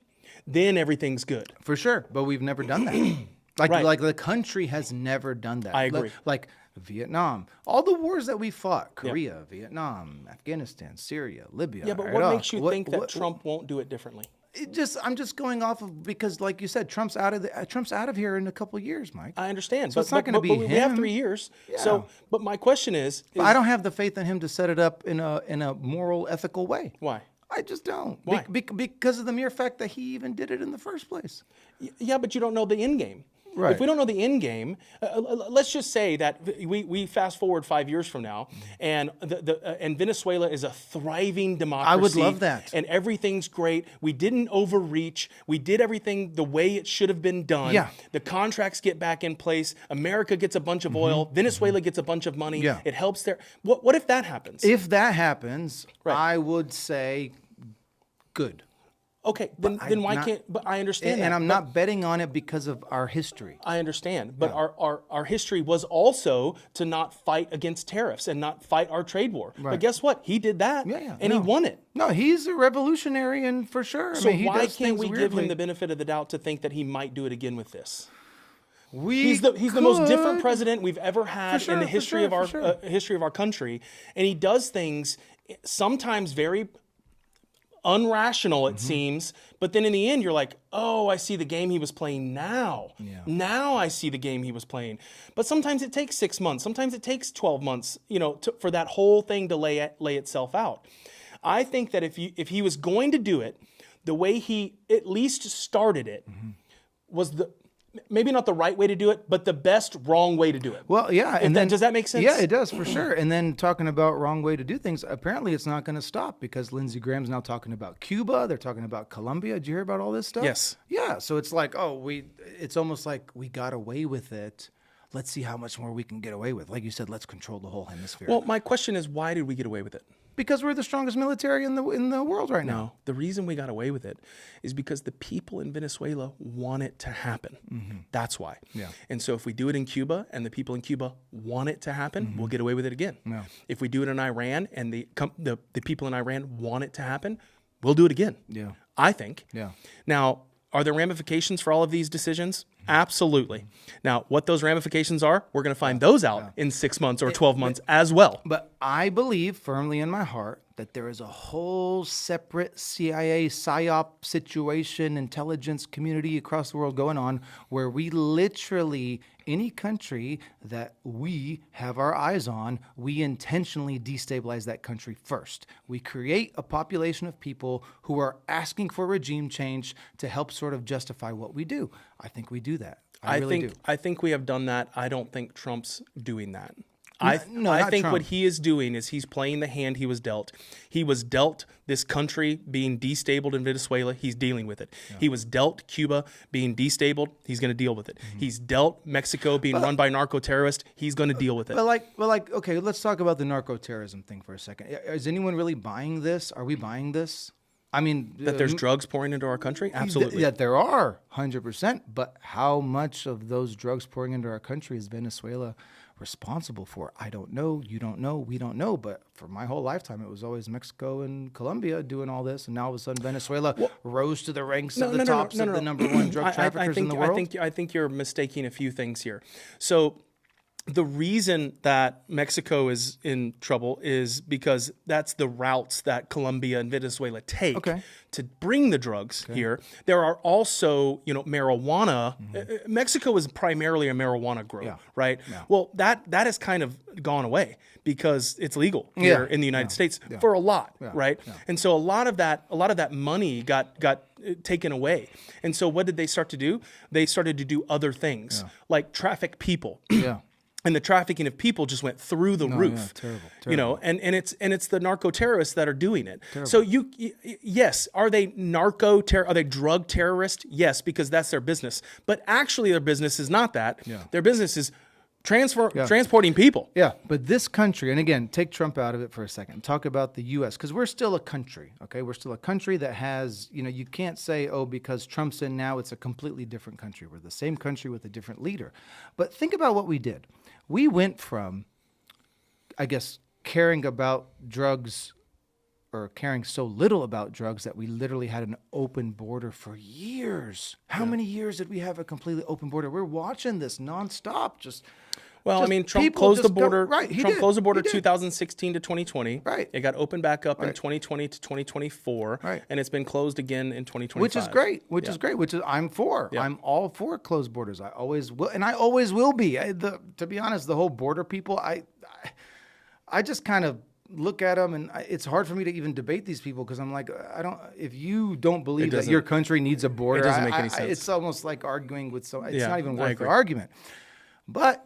S1: then everything's good.
S2: For sure. But we've never done that. Like the country has never done that.
S1: I agree.
S2: Like Vietnam, all the wars that we fought, Korea, Vietnam, Afghanistan, Syria, Libya.
S1: Yeah, but
S2: Iraq.
S1: what makes you think that Trump won't do it differently?
S2: I'm just going off of, because like you said, Trump's out of here in a couple of years, Mike.
S1: I understand.
S2: So it's not going to be him.
S1: We have 3 years. Yeah. So, but my question is
S2: I don't have the faith in him to set it up in a moral, ethical way.
S1: Why?
S2: I just don't.
S1: Why?
S2: Because of the mere fact that he even did it in the first place.
S1: Yeah, but you don't know the end game.
S2: Right.
S1: If we don't know the end game, let's just say that we fast forward 5 years from now, and and Venezuela is a thriving democracy.
S2: I would love that.
S1: And everything's great. We didn't overreach. We did everything the way it should have been done.
S2: Yeah.
S1: The contracts get back in place. America gets a bunch of oil. Venezuela gets a bunch of money.
S2: Yeah.
S1: It helps there. What if that happens?
S2: If that happens,
S1: Right.
S2: I would say good.
S1: Okay, then why can't? But I understand that.
S2: And I'm not betting on it because of our history.
S1: I understand, but our history was also to not fight against tariffs and not fight our trade war.
S2: Right.
S1: But guess what? He did that, and he won it.
S2: No, he's a revolutionary, and for sure.
S1: So why
S2: does
S1: can't
S2: things
S1: we
S2: weirdly.
S1: give him the benefit of the doubt to think that he might do it again with this?
S2: He's
S1: He's the most different president we've ever had in the history of our history of our country, and he does things sometimes very unrational, it seems, but then in the end you're like, oh, I see the game he was playing now.
S2: Yeah.
S1: Now I see the game he was playing. But sometimes it takes 6 months, sometimes it takes 12 months, for that whole thing to lay itself out. I think that if he was going to do it, the way he at least started it was maybe not the right way to do it, but the best wrong way to do it.
S2: Well, yeah. And then
S1: does that make sense?
S2: Yeah, it does for sure. And then talking about wrong way to do things, apparently it's not going to stop because Lindsey Graham's now talking about Cuba. They're talking about Colombia. Did you hear about all this stuff?
S1: Yes.
S2: Yeah. So it's like, it's almost like we got away with it. Let's see how much more we can get away with. Like you said, let's control the whole hemisphere.
S1: Well, my question is, why did we get away with it?
S2: Because we're the strongest military in the world right now.
S1: No, the reason we got away with it is because the people in Venezuela want it to happen. That's why.
S2: Yeah.
S1: And so if we do it in Cuba and the people in Cuba want it to happen, we'll get away with it again.
S2: Yeah.
S1: If we do it in Iran and the people in Iran want it to happen, we'll do it again.
S2: Yeah.
S1: I think.
S2: Yeah.
S1: Now, are there ramifications for all of these decisions? Absolutely. Now, what those ramifications are, we're going to find those out in 6 months or 12 months as well.
S2: But I believe firmly in my heart that there is a whole separate CIA PSYOP situation, intelligence community across the world going on, where we literally, any country that we have our eyes on, we intentionally destabilize that country first. We create a population of people who are asking for regime change to help sort of justify what we do. I think we do that. I
S1: think we have done that. I don't think Trump's doing that.
S2: No,
S1: I think
S2: Trump.
S1: what he is doing is he's playing the hand he was dealt. He was dealt this country being destabilized in Venezuela. He's dealing with it. Yeah. He was dealt Cuba being destabilized. He's going to deal with it. Mm-hmm. He's dealt Mexico being run by narco-terrorists. He's going to deal with it.
S2: Okay, let's talk about the narco-terrorism thing for a second. Is anyone really buying this? Are we buying this? I mean,
S1: that there's drugs pouring into our country? Absolutely.
S2: That there are, 100%. But how much of those drugs pouring into our country is Venezuela responsible for? I don't know. You don't know. We don't know. But for my whole lifetime, it was always Mexico and Colombia doing all this. And now all of a sudden, Venezuela rose to the ranks of the tops of the number one drug traffickers in the world.
S1: I think you're mistaking a few things here. So the reason that Mexico is in trouble is because that's the routes that Colombia and Venezuela take to bring the drugs here. There are also, marijuana. Mm-hmm. Mexico is primarily a marijuana grower, right? Yeah. Well, that has kind of gone away because it's legal here in the United States for a lot, right? Yeah. And so a lot of that money got taken away. And so what did they start to do? They started to do other things like traffic people. Yeah. And the trafficking of people just went through the roof. Yeah, terrible. And it's the narco-terrorists that are doing it. Terrible. So yes, are they are they drug terrorists? Yes, because that's their business. But actually their business is not that. Yeah. Their business is transporting people.
S2: Yeah, but this country, and again, take Trump out of it for a second. Talk about the U.S., because we're still a country, okay? We're still a country that has, you can't say, because Trump's in now, it's a completely different country. We're the same country with a different leader. But think about what we did. We went from, I guess, caring about drugs or caring so little about drugs that we literally had an open border for years. How many years did we have a completely open border? We're watching this nonstop.
S1: Trump closed the border. Trump closed the border 2016 to 2020. Right. It got opened back up in 2020 to 2024. Right. And it's been closed again in 2025.
S2: Which is great. Which is I'm for. Yeah. I'm all for closed borders. I always will, and I always will be. To be honest, the whole border people, I just kind of look at them, and it's hard for me to even debate these people because I'm like, if you don't believe that your country needs a border,
S1: it doesn't make any sense.
S2: It's almost like arguing with it's not even worth the argument. But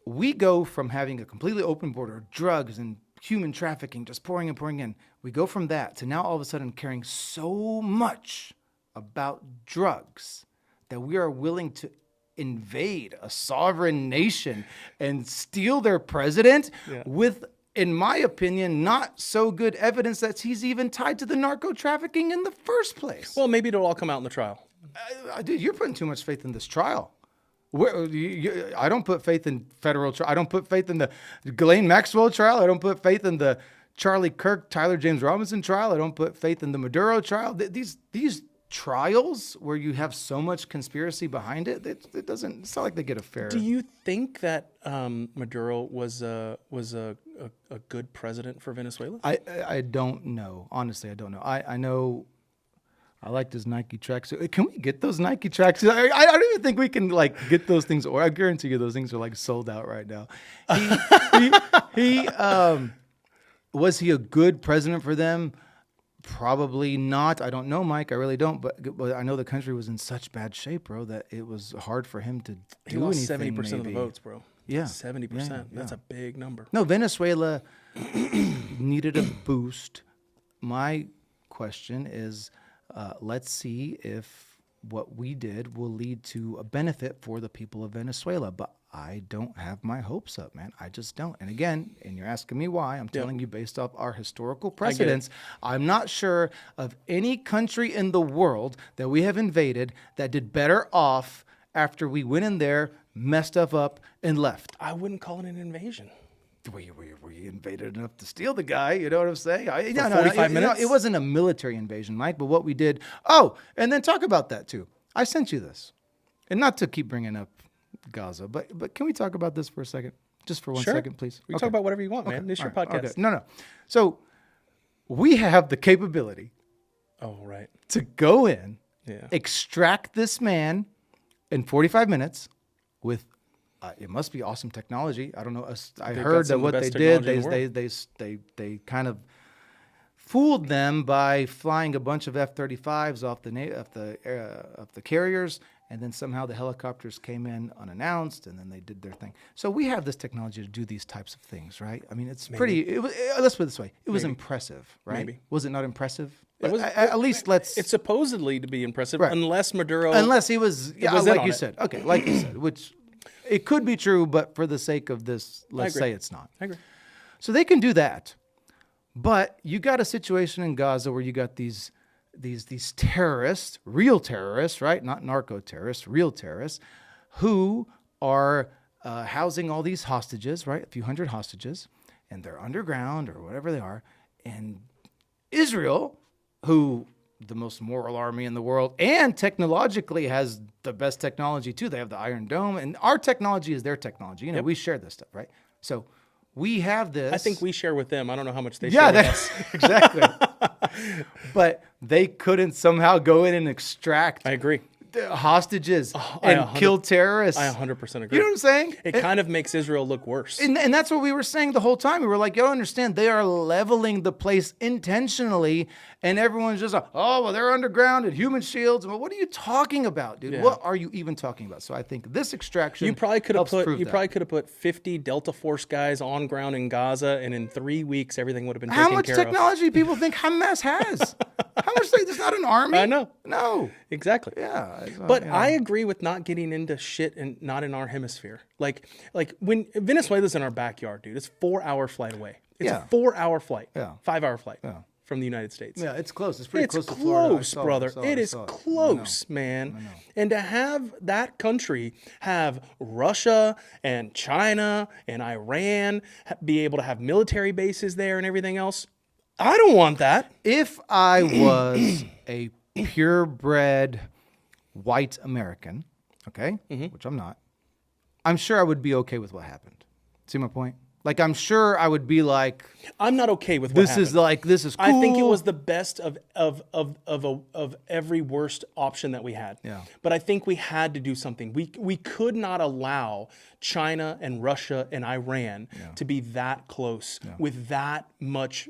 S2: we go from having a completely open border, drugs and human trafficking just pouring in. We go from that to now all of a sudden caring so much about drugs that we are willing to invade a sovereign nation and steal their president with, in my opinion, not so good evidence that he's even tied to the narco trafficking in the first place.
S1: Well, maybe it'll all come out in the trial.
S2: Dude, you're putting too much faith in this trial. I don't put faith in federal trial. I don't put faith in the Ghislaine Maxwell trial. I don't put faith in the Charlie Kirk, Tyler James Robinson trial. I don't put faith in the Maduro trial. These trials where you have so much conspiracy behind it, it's not like they get a fair.
S1: Do you think that Maduro was a good president for Venezuela?
S2: I don't know. Honestly, I don't know. I know. I like his Nike tracksuit. Can we get those Nike tracksuits? I don't even think we can get those things. Or I guarantee you, those things are sold out right now. Was he a good president for them? Probably not. I don't know, Mike. I really don't. But I know the country was in such bad shape, bro, that it was hard for him to do anything.
S1: 70% of the votes, bro.
S2: Yeah,
S1: 70%. Yeah. That's a big number.
S2: No, Venezuela needed a boost. My question is, let's see if what we did will lead to a benefit for the people of Venezuela. But I don't have my hopes up, man. I just don't. And again, and you're asking me why, I'm telling you based off our historical precedents, I'm not sure of any country in the world that we have invaded that did better off after we went in there, messed stuff up, and left.
S1: I wouldn't call it an invasion.
S2: We invaded enough to steal the guy, you know what I'm saying?
S1: 45 minutes?
S2: It wasn't a military invasion, Mike, but what we did. Oh, and then talk about that too. I sent you this. And not to keep bringing up Gaza, but can we talk about this for a second? Just for 1 second, please.
S1: We can talk about whatever you want, man. This is your podcast.
S2: Okay. No. So we have the capability
S1: Oh, right.
S2: to go in,
S1: Yeah.
S2: extract this man in 45 minutes with, it must be awesome technology. I don't know. I
S1: They've
S2: heard
S1: got some
S2: that
S1: of the
S2: what they
S1: best
S2: did,
S1: technology in the
S2: they kind of fooled them by flying a bunch of F-35s off the carriers, and then somehow the helicopters came in unannounced, and then they did their thing. So we have this technology to do these types of things, right? I mean, it's pretty. It was, let's put it this way: it was impressive, right?
S1: Maybe.
S2: Was it not impressive?
S1: It was,
S2: at least let's.
S1: It's supposedly to be impressive,
S2: Right.
S1: unless Maduro.
S2: Unless he was, yeah,
S1: was in
S2: like
S1: on
S2: you
S1: it.
S2: said. Okay, like you said, which it could be true, but for the sake of this, let's
S1: agree.
S2: say it's not.
S1: I agree.
S2: So they can do that. But you got a situation in Gaza where you got these terrorists, real terrorists, right? Not narco-terrorists, real terrorists, who are housing all these hostages, right? A few hundred hostages, and they're underground or whatever they are. And Israel, who the most moral army in the world and technologically has the best technology too. They have the Iron Dome, and our technology is their technology. You know, we share this stuff, right? So we have this.
S1: I think we share with them. I don't know how much they share with us.
S2: Exactly. But they couldn't somehow go in and extract
S1: I agree.
S2: hostages and kill terrorists.
S1: I 100% agree.
S2: You know what I'm saying?
S1: It kind of makes Israel look worse.
S2: And that's what we were saying the whole time. We were like, you don't understand. They are leveling the place intentionally. And everyone's just like, oh, well, they're underground and human shields. Well, what are you talking about, dude?
S1: Yeah.
S2: What are you even talking about? So I think this extraction
S1: You probably could have
S2: helps prove that.
S1: put 50 Delta Force guys on ground in Gaza, and in 3 weeks everything would have been taken care
S2: How much
S1: of.
S2: technology do people think Hamas has? How much? There's not an army.
S1: I know.
S2: No.
S1: Exactly.
S2: Yeah.
S1: But I agree with not getting into shit and not in our hemisphere. Like when Venezuela's in our backyard, dude. It's 4-hour flight away. It's a 4-hour flight.
S2: Yeah.
S1: 5-hour flight from the United States.
S2: Yeah, it's close. It's pretty
S1: It's
S2: close to Florida.
S1: close, brother. It is close, man. And to have that country have Russia and China and Iran be able to have military bases there and everything else, I don't want that.
S2: If I was a purebred white American, okay, which I'm not, I'm sure I would be okay with what happened. See my point? Like, I'm sure I would be like,
S1: I'm not okay with what happened.
S2: this is cool.
S1: I think it was the best of every worst option that we had.
S2: Yeah.
S1: But I think we had to do something. We could not allow China and Russia and Iran to be that close with that much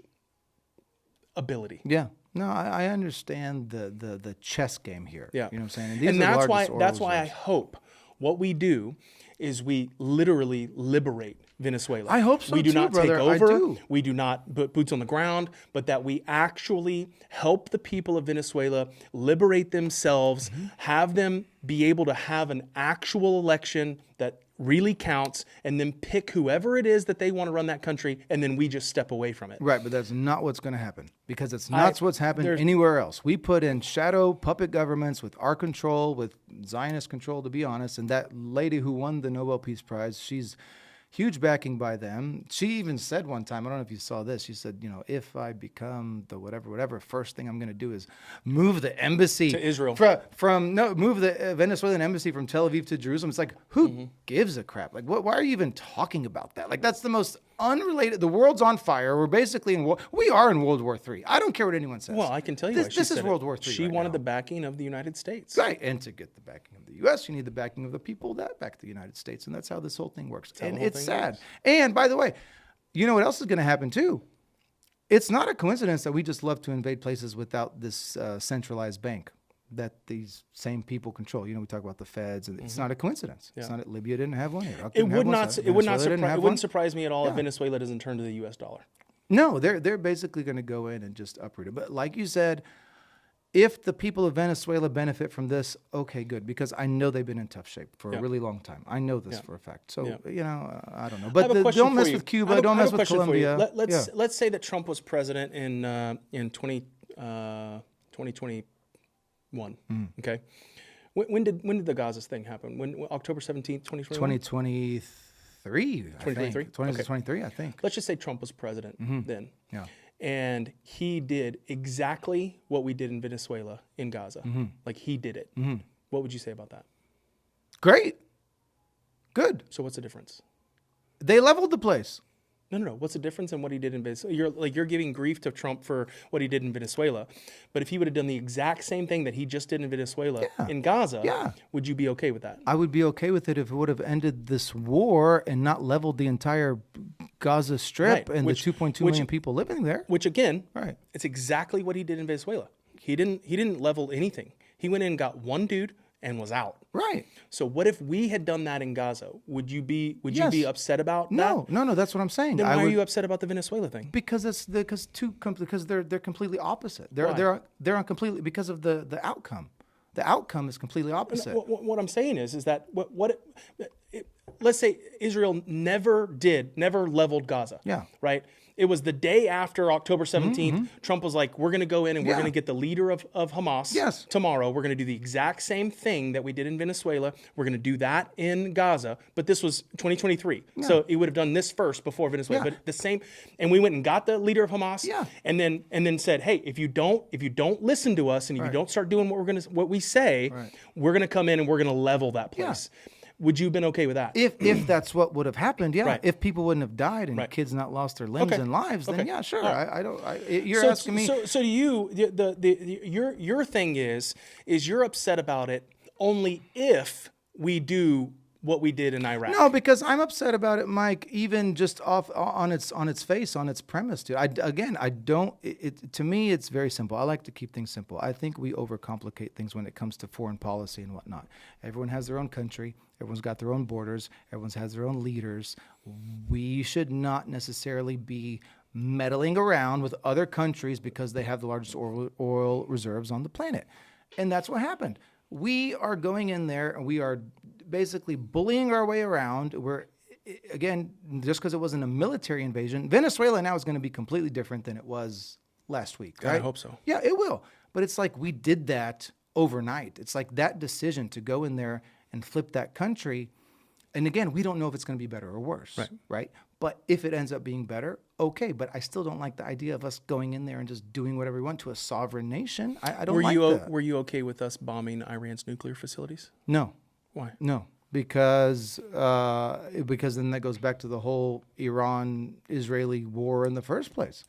S1: ability.
S2: Yeah. No, I understand the chess game here.
S1: Yeah.
S2: You know what I'm saying? And, these
S1: And
S2: are
S1: that's why I
S2: reserves.
S1: hope what we do is we literally liberate Venezuela.
S2: I hope so
S1: We do
S2: too,
S1: not
S2: brother.
S1: take
S2: I
S1: over.
S2: do.
S1: We do not put boots on the ground, but that we actually help the people of Venezuela liberate themselves, have them be able to have an actual election that really counts, and then pick whoever it is that they want to run that country, and then we just step away from it.
S2: Right, but that's not what's going to happen because it's not what's happened anywhere else. We put in shadow puppet governments with our control, with Zionist control, to be honest. And that lady who won the Nobel Peace Prize, she's huge backing by them. She even said one time, I don't know if you saw this, she said, you know, if I become the whatever, first thing I'm going to do is move the embassy
S1: To Israel.
S2: Move the Venezuelan embassy from Tel Aviv to Jerusalem. It's like, who gives a crap? Like, why are you even talking about that? Like, that's the most unrelated. The world's on fire. We're basically in war. We are in World War III. I don't care what anyone says.
S1: Well, I can tell you why she
S2: this is
S1: said
S2: World
S1: it.
S2: War III.
S1: She
S2: right
S1: wanted
S2: now.
S1: the backing of the United States.
S2: Right, and to get the backing of the U.S., you need the backing of the people that back the United States, and that's how this whole thing works. And it's sad. And by the way, you know what else is going to happen too? It's not a coincidence that we just love to invade places without this centralized bank that these same people control. You know, we talk about the feds, and it's not a coincidence. It's not that Libya didn't have one. Iraq
S1: It
S2: didn't have one,
S1: it wouldn't surprise me at all if Venezuela doesn't turn to the U.S. dollar.
S2: No, they're basically going to go in and just uproot it. But like you said, if the people of Venezuela benefit from this, okay, good, because I know they've been in tough shape for a really long time. I know this for a fact. So, you know, I don't know. But don't mess with Cuba. Don't mess with Colombia.
S1: Let's say that Trump was president in 2021. Okay. When did the Gaza thing happen? When October 17th, 2021?
S2: 2023.
S1: 2023?
S2: 2023, I think.
S1: Let's just say Trump was president then.
S2: Yeah.
S1: And he did exactly what we did in Venezuela in Gaza. Like he did it. What would you say about that?
S2: Great. Good.
S1: So what's the difference?
S2: They leveled the place.
S1: No. What's the difference in what he did in Venezuela? You're giving grief to Trump for what he did in Venezuela, but if he would have done the exact same thing that he just did in Venezuela in Gaza, would you be okay with that?
S2: I would be okay with it if it would have ended this war and not leveled the entire Gaza Strip and the 2.2 million people living there.
S1: Which again, it's exactly what he did in Venezuela. He didn't level anything. He went in and got one dude and was out.
S2: Right.
S1: So what if we had done that in Gaza? Would you be upset about that?
S2: No, that's what I'm saying.
S1: Then why are you upset about the Venezuela thing?
S2: Because they're completely opposite. They're on completely because of the outcome. The outcome is completely opposite.
S1: What I'm saying is that let's say Israel never leveled Gaza.
S2: Yeah.
S1: Right. It was the day after October 17th. Trump was like, we're going to go in and we're going to get the leader of Hamas tomorrow. We're going to do the exact same thing that we did in Venezuela. We're going to do that in Gaza. But this was 2023. Yeah. So it would have done this first before Venezuela. Yeah. But the same. And we went and got the leader of Hamas. Yeah. And then said, hey, if you don't listen to us and if you don't start doing what we say, we're going to come in and we're going to level that place. Yeah. Would you have been okay with that?
S2: If that's what would have happened, yeah. Right. If people wouldn't have died and kids not lost their limbs and lives, then yeah, sure. Right. You're asking me.
S1: So you, your thing is you're upset about it only if we do what we did in Iraq.
S2: No, because I'm upset about it, Mike. Even just on its face, on its premise, dude. I don't. To me, it's very simple. I like to keep things simple. I think we overcomplicate things when it comes to foreign policy and whatnot. Everyone has their own country. Everyone's got their own borders. Everyone has their own leaders. We should not necessarily be meddling around with other countries because they have the largest oil reserves on the planet. And that's what happened. We are going in there and we are basically bullying our way around. We're, again, just because it wasn't a military invasion, Venezuela now is going to be completely different than it was last week. Right?
S1: I hope so.
S2: Yeah, it will. But it's like we did that overnight. It's like that decision to go in there and flip that country. And again, we don't know if it's going to be better or worse, right? But if it ends up being better, okay. But I still don't like the idea of us going in there and just doing whatever we want to a sovereign nation. I don't like that.
S1: Were you okay with us bombing Iran's nuclear facilities?
S2: No.
S1: Why?
S2: No, because then that goes back to the whole Iran-Israeli war in the first place.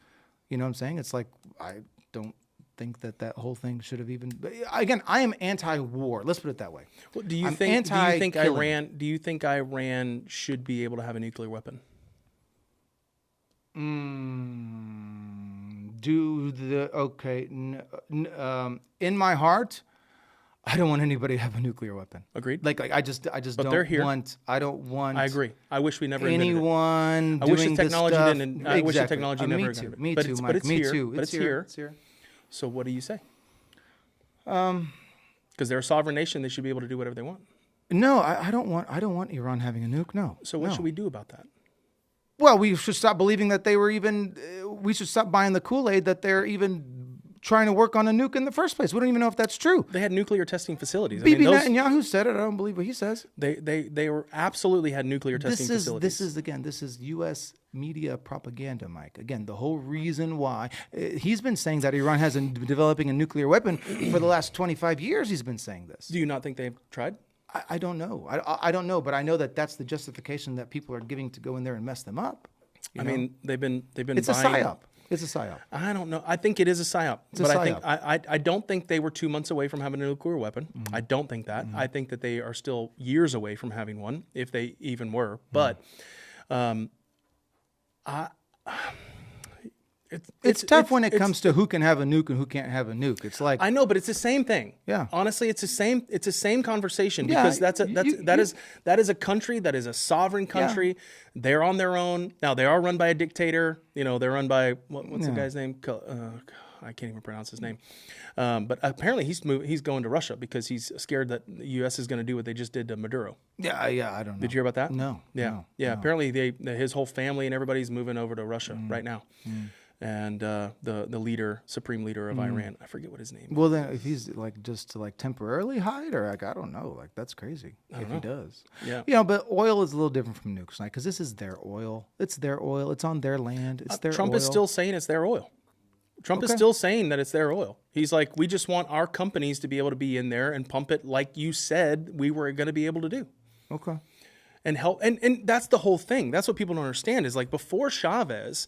S2: You know what I'm saying? It's like I don't think that whole thing should have even. Again, I am anti-war. Let's put it that way.
S1: Well, do you think Iran should be able to have a nuclear weapon?
S2: In my heart, I don't want anybody to have a nuclear weapon.
S1: Agreed.
S2: Like I just
S1: but
S2: don't
S1: they're here.
S2: I don't want.
S1: I agree. I wish we never
S2: anyone
S1: invented it. I wish
S2: doing
S1: the technology
S2: this stuff.
S1: didn't. I wish the technology never
S2: me too.
S1: invented it.
S2: Me
S1: but
S2: too,
S1: it's,
S2: Mike.
S1: But it's
S2: me
S1: here.
S2: too.
S1: But it's here.
S2: It's here.
S1: So what do you say? Because they're a sovereign nation, they should be able to do whatever they want.
S2: No, I don't want Iran having a nuke. No.
S1: So what should we do about that?
S2: Well, we should stop believing that they were even. We should stop buying the Kool-Aid that they're even trying to work on a nuke in the first place. We don't even know if that's true.
S1: They had nuclear testing facilities.
S2: Bibi Netanyahu said it. I don't believe what he says.
S1: They were absolutely had nuclear testing facilities.
S2: This is U.S. media propaganda, Mike. Again, the whole reason why he's been saying that Iran has been developing a nuclear weapon for the last 25 years. He's been saying this.
S1: Do you not think they've tried?
S2: I don't know. I don't know, but I know that that's the justification that people are giving to go in there and mess them up.
S1: I mean, they've been.
S2: It's a psyop. It's a psyop.
S1: I don't know. I think it is a psyop. I don't think they were 2 months away from having a nuclear weapon. Mm-hmm. I don't think that. Mm-hmm. I think that they are still years away from having one, if they even were. But
S2: it's tough when it comes to who can have a nuke and who can't have a nuke. It's like
S1: I know, but it's the same thing.
S2: Yeah.
S1: Honestly, it's the same. It's the same conversation because that is a country that is a sovereign country. Yeah. They're on their own now. They are run by a dictator. You know, they're run by what's the guy's name? I can't even pronounce his name. But apparently he's going to Russia because he's scared that the U.S. is going to do what they just did to Maduro.
S2: Yeah, I don't know.
S1: Did you hear about that?
S2: No.
S1: Yeah.
S2: No.
S1: Apparently his whole family and everybody's moving over to Russia right now. And the supreme leader of Iran, I forget what his name is.
S2: Well, then if he's just to temporarily hide, or I don't know, that's crazy if he does.
S1: Yeah.
S2: But oil is a little different from nukes, because this is their oil. It's their oil. It's on their land. It's their
S1: Trump
S2: oil.
S1: is still saying it's their oil. Trump is still saying that it's their oil. He's like, we just want our companies to be able to be in there and pump it like you said we were going to be able to do.
S2: Okay.
S1: and help. And that's the whole thing. That's what people don't understand is like before Chavez,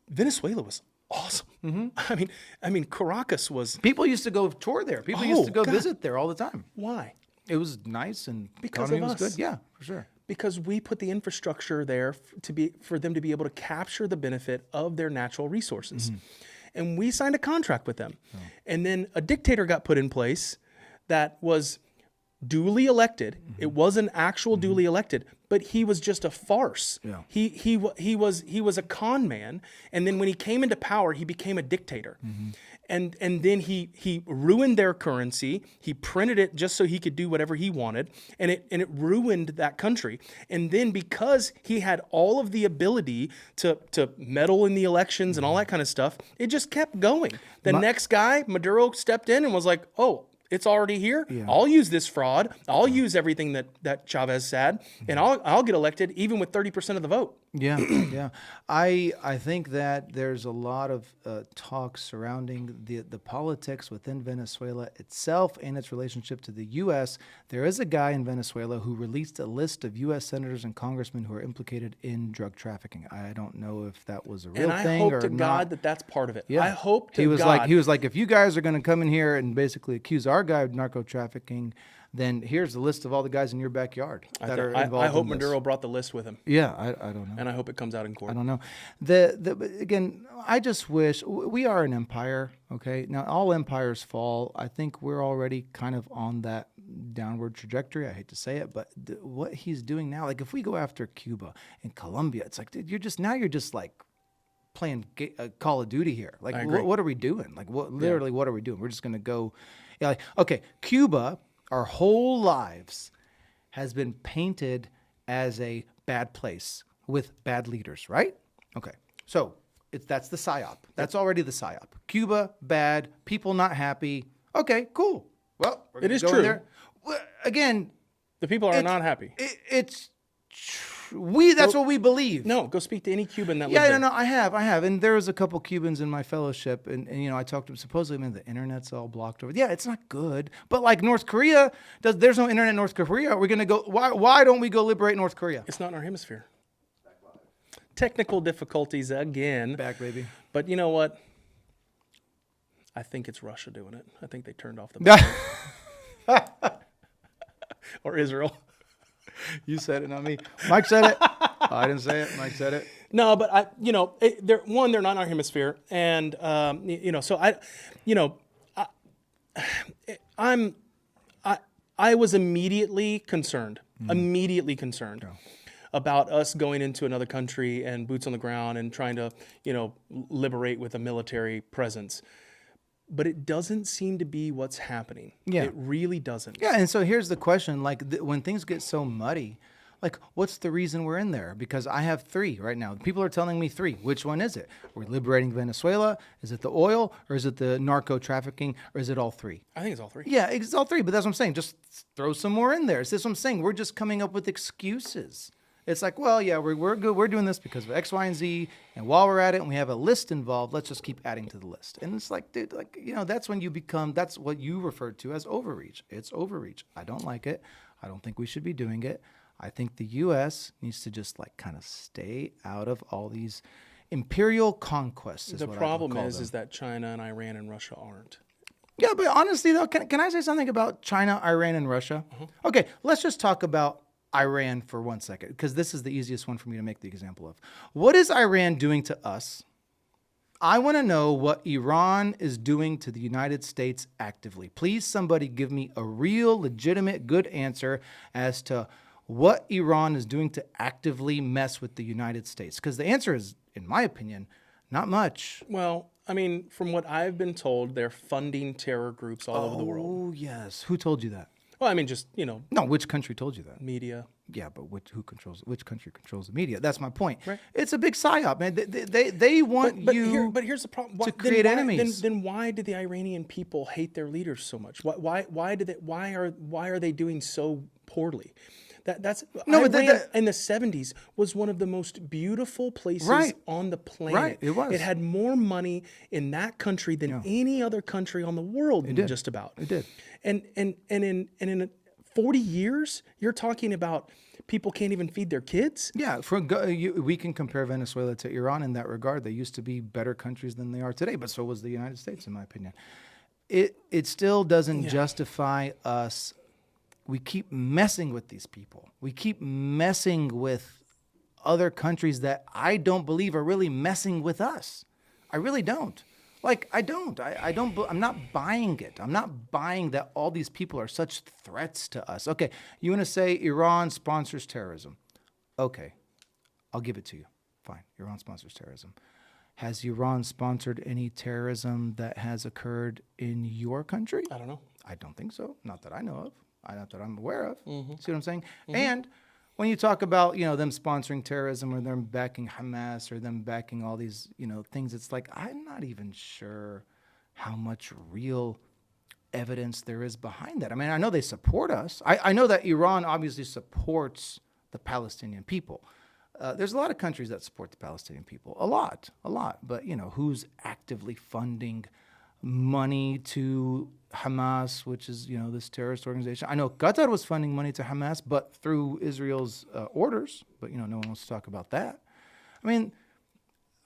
S1: Venezuela was awesome. Mm-hmm. I mean, Caracas was.
S2: People used to go tour there. People used to go visit there all the time.
S1: Why?
S2: It was nice and
S1: because
S2: economy
S1: of
S2: was
S1: us.
S2: good. Yeah, for sure.
S1: Because we put the infrastructure there for them to be able to capture the benefit of their natural resources. Mm-hmm. And we signed a contract with them. Oh. And then a dictator got put in place that was duly elected. Mm-hmm. It wasn't actual duly elected, but he was just a farce. Yeah. He was a con man. And then when he came into power, he became a dictator. Mm-hmm. And then he ruined their currency. He printed it just so he could do whatever he wanted, and it ruined that country. And then because he had all of the ability to meddle in the elections and all that kind of stuff, it just kept going. The next guy, Maduro, stepped in and was like, "Oh, it's already here. Yeah. I'll use this fraud. I'll use everything that Chavez said, and I'll get elected even with 30% of the vote."
S2: Yeah, yeah. I think that there's a lot of talk surrounding the politics within Venezuela itself and its relationship to the U.S. There is a guy in Venezuela who released a list of U.S. senators and congressmen who are implicated in drug trafficking. I don't know if that was a real thing or not.
S1: And I hope to God that that's part of it.
S2: Yeah.
S1: I hope to
S2: God. He was like, if you guys are going to come in here and basically accuse our guy of narco trafficking, then here's the list of all the guys in your backyard that are involved.
S1: I hope
S2: in this.
S1: Maduro brought the list with him.
S2: Yeah, I don't know.
S1: And I hope it comes out in court.
S2: I don't know. Again, I just wish we are an empire. Okay, now all empires fall. I think we're already kind of on that downward trajectory. I hate to say it, but what he's doing now, like if we go after Cuba and Colombia, it's like, dude, you're just like playing Call of Duty here. Like, what are we doing? Like, what are we doing? We're just going to go, okay, Cuba, our whole lives has been painted as a bad place with bad leaders, right? Okay, so that's the psyop. That's already the psyop. Cuba, bad, people not happy. Okay, cool. Well,
S1: it is true.
S2: There. Again,
S1: the people are not happy.
S2: That's what we believe.
S1: No, go speak to any Cuban that lives there.
S2: No, I have. And there was a couple Cubans in my fellowship, and I talked to them. Supposedly, the internet's all blocked over. Yeah, it's not good. But like North Korea, there's no internet in North Korea. We're going to go, why don't we go liberate North Korea?
S1: It's not in our hemisphere. Technical difficulties again.
S2: Back, baby.
S1: But you know what? I think it's Russia doing it. I think they turned off the or Israel.
S2: You said it, not me. Mike said it. I didn't say it. Mike said it.
S1: No, but they're not in our hemisphere, and I was immediately concerned. About us going into another country and boots on the ground and trying to, liberate with a military presence. But it doesn't seem to be what's happening. Yeah. It really doesn't.
S2: Yeah, and so here's the question. Like, when things get so muddy, like, what's the reason we're in there? Because I have 3 right now. People are telling me 3. Which one is it? We're liberating Venezuela? Is it the oil? Or is it the narco-trafficking? Or is it all 3?
S1: I think it's all 3.
S2: Yeah, it's all 3. But that's what I'm saying. Just throw some more in there. That's what I'm saying. We're just coming up with excuses. It's like, well, yeah, we're good. We're doing this because of X, Y, and Z. And while we're at it and we have a list involved, let's just keep adding to the list. And it's like, dude, that's when that's what you referred to as overreach. It's overreach. I don't like it. I don't think we should be doing it. I think the U.S. needs to just kind of stay out of all these imperial conquests.
S1: The problem is that China and Iran and Russia aren't.
S2: Yeah, but honestly, though, can I say something about China, Iran, and Russia? Uh-huh. Okay, let's just talk about Iran for 1 second, because this is the easiest one for me to make the example of. What is Iran doing to us? I want to know what Iran is doing to the United States actively. Please, somebody give me a real, legitimate, good answer as to what Iran is doing to actively mess with the United States. Because the answer is, in my opinion, not much.
S1: Well, I mean, from what I've been told, they're funding terror groups all over the world.
S2: Oh, yes. Who told you that?
S1: Well, I mean, just,
S2: No, which country told you that?
S1: Media.
S2: Yeah, but which country controls the media? That's my point.
S1: Right.
S2: It's a big psyop, man. They want you
S1: but here's the problem.
S2: to create enemies.
S1: Then why did the Iranian people hate their leaders so much? Why are they doing so poorly? Iran in the 70s was one of the most beautiful places on the planet.
S2: Right, it was.
S1: It had more money in that country than any other country on the world, just about.
S2: It did.
S1: And in 40 years, you're talking about people can't even feed their kids?
S2: Yeah, we can compare Venezuela to Iran in that regard. They used to be better countries than they are today, but so was the United States, in my opinion. It still doesn't justify us. We keep messing with these people. We keep messing with other countries that I don't believe are really messing with us. I really don't. Like, I don't. I'm not buying it. I'm not buying that all these people are such threats to us. Okay, you want to say Iran sponsors terrorism. Okay, I'll give it to you. Fine, Iran sponsors terrorism. Has Iran sponsored any terrorism that has occurred in your country?
S1: I don't know.
S2: I don't think so. Not that I know of. Not that I'm aware of. See what I'm saying? And when you talk about, them sponsoring terrorism or them backing Hamas or them backing all these, things, it's like, I'm not even sure how much real evidence there is behind that. I mean, I know they support us. I know that Iran obviously supports the Palestinian people. There's a lot of countries that support the Palestinian people. A lot. But, who's actively funding money to Hamas, which is, this terrorist organization? I know Qatar was funding money to Hamas, but through Israel's orders. But, no one wants to talk about that. I mean,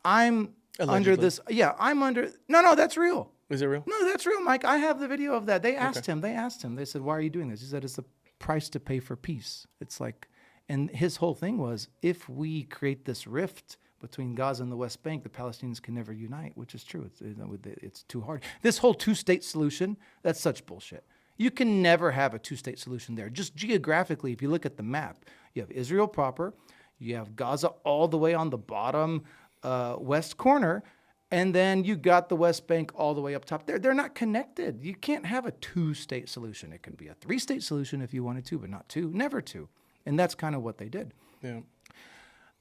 S2: I'm
S1: Allegedly.
S2: under this. Yeah, I'm under. No, that's real.
S1: Is it real?
S2: No, that's real, Mike. I have the video of that. They asked him. They said, why are you doing this? He said, it's the price to pay for peace. It's like, and his whole thing was, if we create this rift between Gaza and the West Bank, the Palestinians can never unite, which is true. It's too hard. This whole two-state solution, that's such bullshit. You can never have a two-state solution there. Just geographically, if you look at the map, you have Israel proper, you have Gaza all the way on the bottom west corner, and then you got the West Bank all the way up top. They're not connected. You can't have a two-state solution. It can be a three-state solution if you wanted to, but not two, never two. And that's kind of what they did.
S1: Yeah.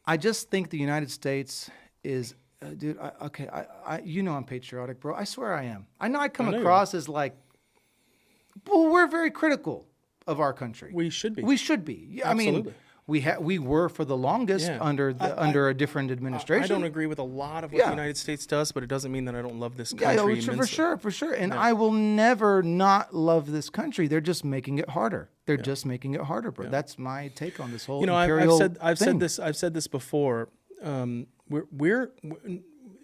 S2: I just think the United States is, dude, I'm patriotic, bro. I swear I am. I know I come across as like, well, we're very critical of our country.
S1: We should be.
S2: We should be. Yeah,
S1: Absolutely.
S2: I mean, we were for the longest under a different administration.
S1: I don't agree with a lot of what the United States does, but it doesn't mean that I don't love this country immensely.
S2: For sure. And I will never not love this country. They're just making it harder. They're just making it harder, bro. That's my take on this whole imperial
S1: I've
S2: thing.
S1: said this before. We're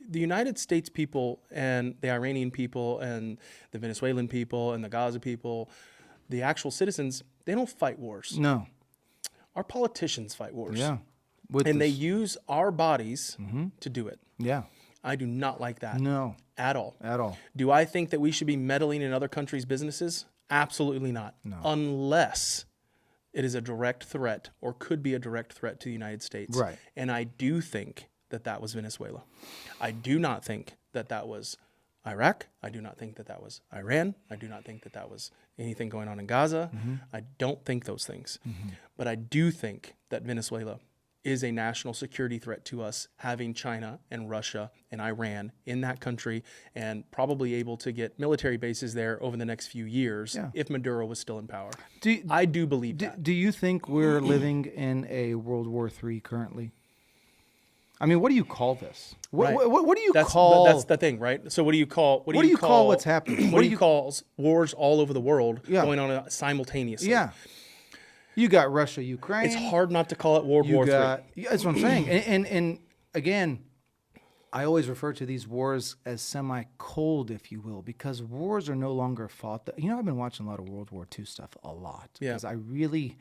S1: the United States people and the Iranian people and the Venezuelan people and the Gaza people, the actual citizens, they don't fight wars.
S2: No.
S1: Our politicians fight wars.
S2: Yeah.
S1: They use our bodies to do it.
S2: Yeah.
S1: I do not like that.
S2: No.
S1: At all.
S2: At all.
S1: Do I think that we should be meddling in other countries' businesses? Absolutely not.
S2: No.
S1: Unless it is a direct threat or could be a direct threat to the United States.
S2: Right.
S1: And I do think that was Venezuela. I do not think that was Iraq. I do not think that was Iran. I do not think that was anything going on in Gaza. I don't think those things. But I do think that Venezuela is a national security threat to us, having China and Russia and Iran in that country and probably able to get military bases there over the next few years if Maduro was still in power. I do believe that.
S2: Do you think we're living in a World War III currently? I mean, what do you call this? What do you call?
S1: That's the thing, right? So what do you call? What do you call
S2: what's happening?
S1: What do you call wars all over the world going on simultaneously?
S2: Yeah. You got Russia, Ukraine.
S1: It's hard not to call it World War III.
S2: That's what I'm saying. And again, I always refer to these wars as semi-cold, if you will, because wars are no longer fought. I've been watching a lot of World War II stuff a lot because I really,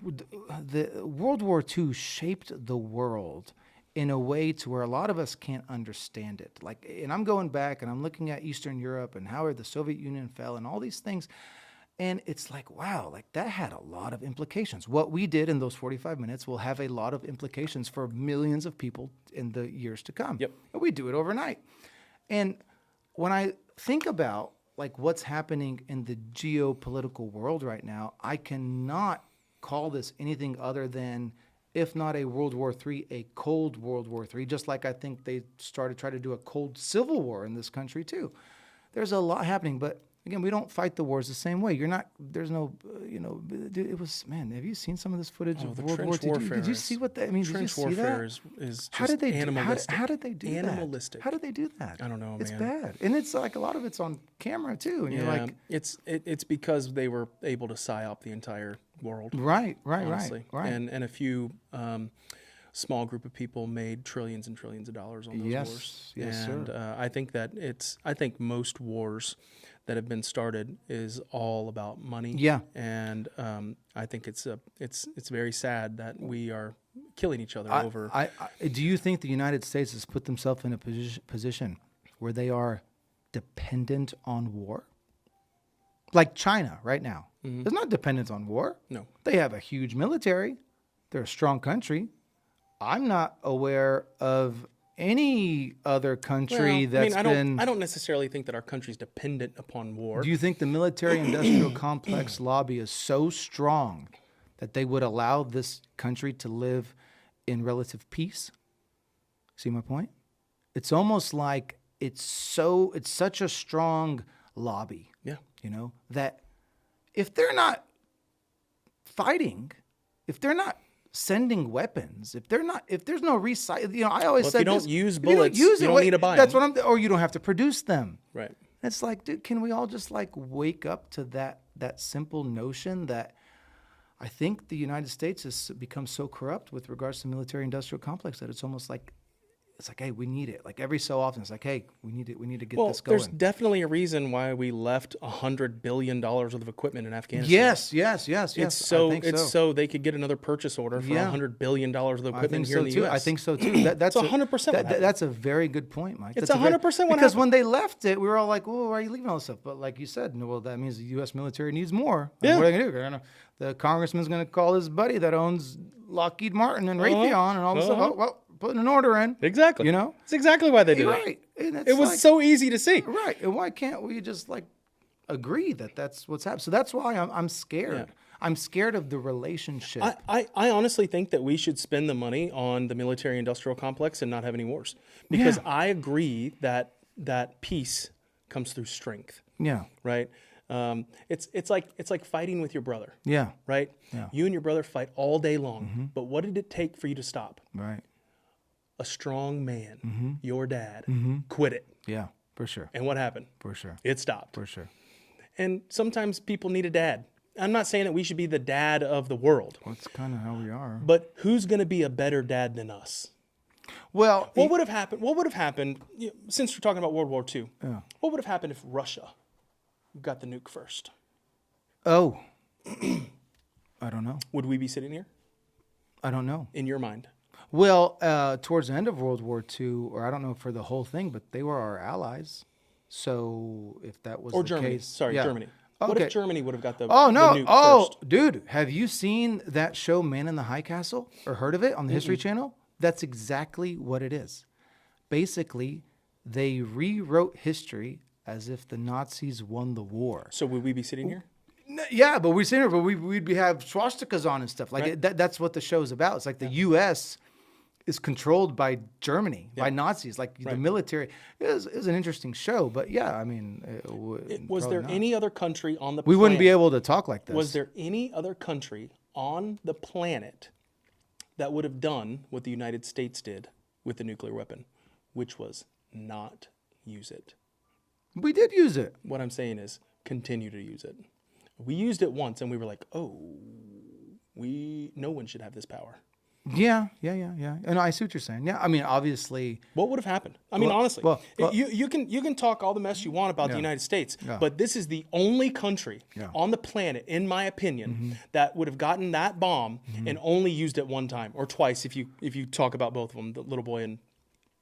S2: the World War II shaped the world in a way to where a lot of us can't understand it. And I'm going back and I'm looking at Eastern Europe and how the Soviet Union fell and all these things. And it's like, wow, that had a lot of implications. What we did in those 45 minutes will have a lot of implications for millions of people in the years to come.
S1: Yep.
S2: And we do it overnight. And when I think about what's happening in the geopolitical world right now, I cannot call this anything other than, if not a World War III, a cold World War III, just like I think they try to do a cold civil war in this country too. There's a lot happening, but Again, we don't fight the wars the same way. There's no, dude, it was, man, have you seen some of this footage of World War II? Did you see what that, I mean, did you see that?
S1: Trench warfare is
S2: How did they
S1: animalistic.
S2: How did they do
S1: Animalistic.
S2: that? How did they do that?
S1: I don't know, man.
S2: It's bad. And it's like a lot of it's on camera too. And you're like,
S1: it's because they were able to psyop the entire world.
S2: Right.
S1: And a few small group of people made trillions and trillions of dollars on those wars.
S2: Yes,
S1: and
S2: sir.
S1: I think that I think most wars that have been started is all about money.
S2: Yeah.
S1: And I think it's very sad that we are killing each other over.
S2: Do you think the United States has put themselves in a position where they are dependent on war? Like China right now.
S1: Mm-hmm.
S2: It's not dependent on war.
S1: No.
S2: They have a huge military. They're a strong country. I'm not aware of any other country I
S1: don't necessarily think that our country's dependent upon war.
S2: Do you think the military-industrial complex lobby is so strong that they would allow this country to live in relative peace? See my point? It's almost like it's such a strong lobby.
S1: Yeah.
S2: That if they're not fighting, if they're not sending weapons, if there's no recycle, I always said
S1: if you don't use bullets, you don't need to buy them.
S2: Or you don't have to produce them.
S1: Right.
S2: It's like, dude, can we all just like wake up to that simple notion that I think the United States has become so corrupt with regards to military-industrial complex that it's almost like, hey, we need it. Like every so often, it's like, hey, we need to get this going.
S1: There's definitely a reason why we left $100 billion worth of equipment in Afghanistan.
S2: Yes.
S1: It's so they could get another purchase order for $100 billion worth of equipment here in the U.S.
S2: I think so too. That's
S1: 100%.
S2: That's a very good point, Mike.
S1: It's 100%
S2: because when they left it, we were all like, "Well, why are you leaving all this stuff?" But like you said, well, that means the U.S. military needs more.
S1: Yeah.
S2: What are they going to do? The congressman's going to call his buddy that owns Lockheed Martin and Raytheon and all this stuff. Oh, well, putting an order in.
S1: Exactly. It's exactly why they did it.
S2: Right.
S1: It was so easy to see.
S2: Right. And why can't we just like agree that that's what's happening? So that's why I'm scared. Yeah. I'm scared of the relationship.
S1: I honestly think that we should spend the money on the military-industrial complex and not have any wars. Because I agree that peace comes through strength.
S2: Yeah.
S1: Right? It's like fighting with your brother.
S2: Yeah.
S1: Right?
S2: Yeah.
S1: You and your brother fight all day long. But what did it take for you to stop?
S2: Right.
S1: A strong man, your dad, quit it.
S2: Yeah, for sure.
S1: And what happened?
S2: For sure.
S1: It stopped.
S2: For sure.
S1: And sometimes people need a dad. I'm not saying that we should be the dad of the world.
S2: Well, that's kind of how we are.
S1: But who's going to be a better dad than us?
S2: Well,
S1: what would have happened, since we're talking about World War II, what would have happened if Russia got the nuke first?
S2: Oh, I don't know.
S1: Would we be sitting here?
S2: I don't know.
S1: In your mind?
S2: Well, towards the end of World War II, or I don't know for the whole thing, but they were our allies. So if that was
S1: Germany.
S2: Case,
S1: Sorry, Germany.
S2: Okay.
S1: What if Germany would have got the
S2: nuke
S1: first?
S2: Dude, have you seen that show Man in the High Castle or heard of it on the History Channel? That's exactly what it is. Basically, they rewrote history as if the Nazis won the war.
S1: So would we be sitting here?
S2: Yeah, but we're sitting here, but we'd have swastikas on and stuff. Like
S1: right.
S2: That's what the show is about. It's like the U.S. is controlled by Germany, by Nazis, like the military. It was an interesting show, but yeah, I mean,
S1: was there any other country on the planet?
S2: We wouldn't be able to talk like this.
S1: Was there any other country on the planet that would have done what the United States did with the nuclear weapon, which was not use it?
S2: We did use it.
S1: What I'm saying is continue to use it. We used it once and we were like, no one should have this power.
S2: Yeah. And I see what you're saying. Yeah, I mean, obviously.
S1: What would have happened? I mean, honestly, you can talk all the mess you want about the United States, but this is the only country on the planet, in my opinion, that would have gotten that bomb and only used it one time or twice if you talk about both of them, the little boy and.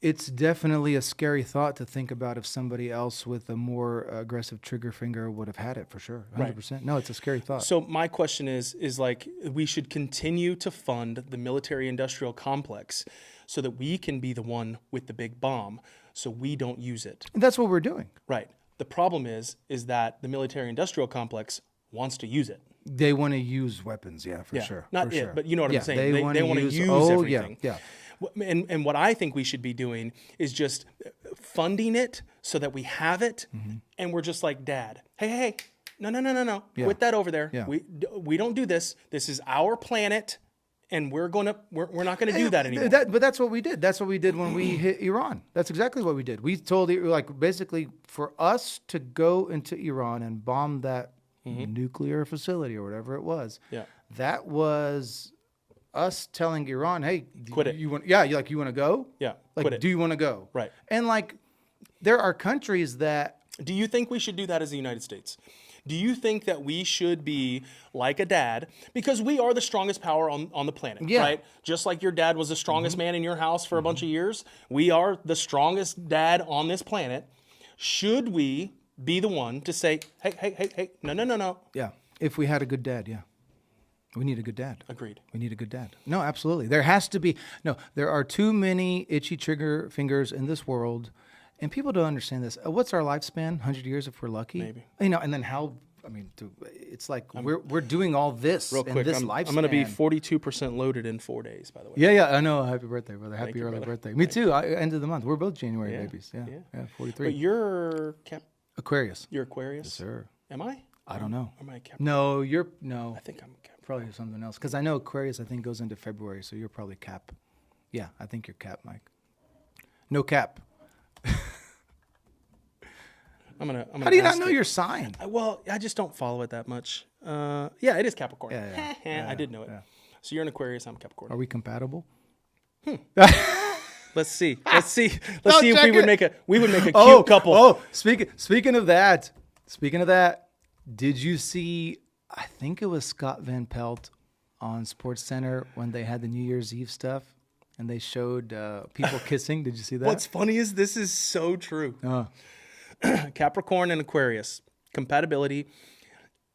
S2: It's definitely a scary thought to think about if somebody else with a more aggressive trigger finger would have had it, for sure. 100%. Right. No, it's a scary thought.
S1: So my question is like, we should continue to fund the military-industrial complex so that we can be the one with the big bomb so we don't use it.
S2: And that's what we're doing.
S1: Right. The problem is that the military-industrial complex wants to use it.
S2: They want to use weapons, for sure.
S1: Not
S2: for
S1: it,
S2: sure.
S1: but you know what I'm saying. They want to use everything.
S2: Yeah.
S1: And what I think we should be doing is just funding it so that we have it, and we're just like, Dad, hey, no,
S2: Yeah.
S1: quit that over there.
S2: Yeah.
S1: We don't do this. This is our planet, and we're not gonna do that anymore.
S2: But that's what we did. That's what we did when we hit Iran. That's exactly what we did. We told basically for us to go into Iran and bomb that nuclear facility or whatever it was.
S1: Yeah.
S2: That was us telling Iran, hey,
S1: Quit it.
S2: You want to go?
S1: Yeah,
S2: Like,
S1: quit it.
S2: do you want to go?
S1: Right.
S2: And there are countries that.
S1: Do you think we should do that as the United States? Do you think that we should be like a dad? Because we are the strongest power on the planet, right? Just like your dad was the strongest man in your house for a bunch of years, we are the strongest dad on this planet. Should we be the one to say, hey, no.
S2: Yeah. If we had a good dad, yeah. We need a good dad.
S1: Agreed.
S2: We need a good dad. No, absolutely. There has to be. No, there are too many itchy trigger fingers in this world, and people don't understand this. What's our lifespan? 100 years if we're lucky?
S1: Maybe.
S2: And then how, it's like we're doing all this
S1: Real quick,
S2: this
S1: I'm
S2: lifespan.
S1: going to be 42% loaded in 4 days, by the way.
S2: Yeah, I know. Happy birthday, brother. Happy
S1: you,
S2: early
S1: brother.
S2: birthday. Me too. End of the month. We're both January
S1: Yeah,
S2: babies. Yeah,
S1: yeah.
S2: 43.
S1: But you're
S2: Aquarius.
S1: You're Aquarius?
S2: Yes, sir.
S1: Am I?
S2: I don't know.
S1: Or am I Capricorn?
S2: No, no.
S1: I think I'm Capricorn.
S2: Probably something else. Because I know Aquarius, I think, goes into February, so you're probably Cap. Yeah, I think you're Cap, Mike. No Cap.
S1: I'm gonna
S2: How do you not
S1: ask
S2: know
S1: it.
S2: your sign?
S1: Well, I just don't follow it that much. Yeah, it is Capricorn.
S2: Yeah.
S1: I did know it.
S2: Yeah.
S1: So you're an Aquarius, I'm Capricorn.
S2: Are we compatible?
S1: Let's see. Let's see if we
S2: check
S1: would
S2: it.
S1: make a cute couple.
S2: Oh, speaking of that, did you see? I think it was Scott Van Pelt on SportsCenter when they had the New Year's Eve stuff, and they showed people kissing. Did you see that?
S1: What's funny is this is so true. Capricorn and Aquarius compatibility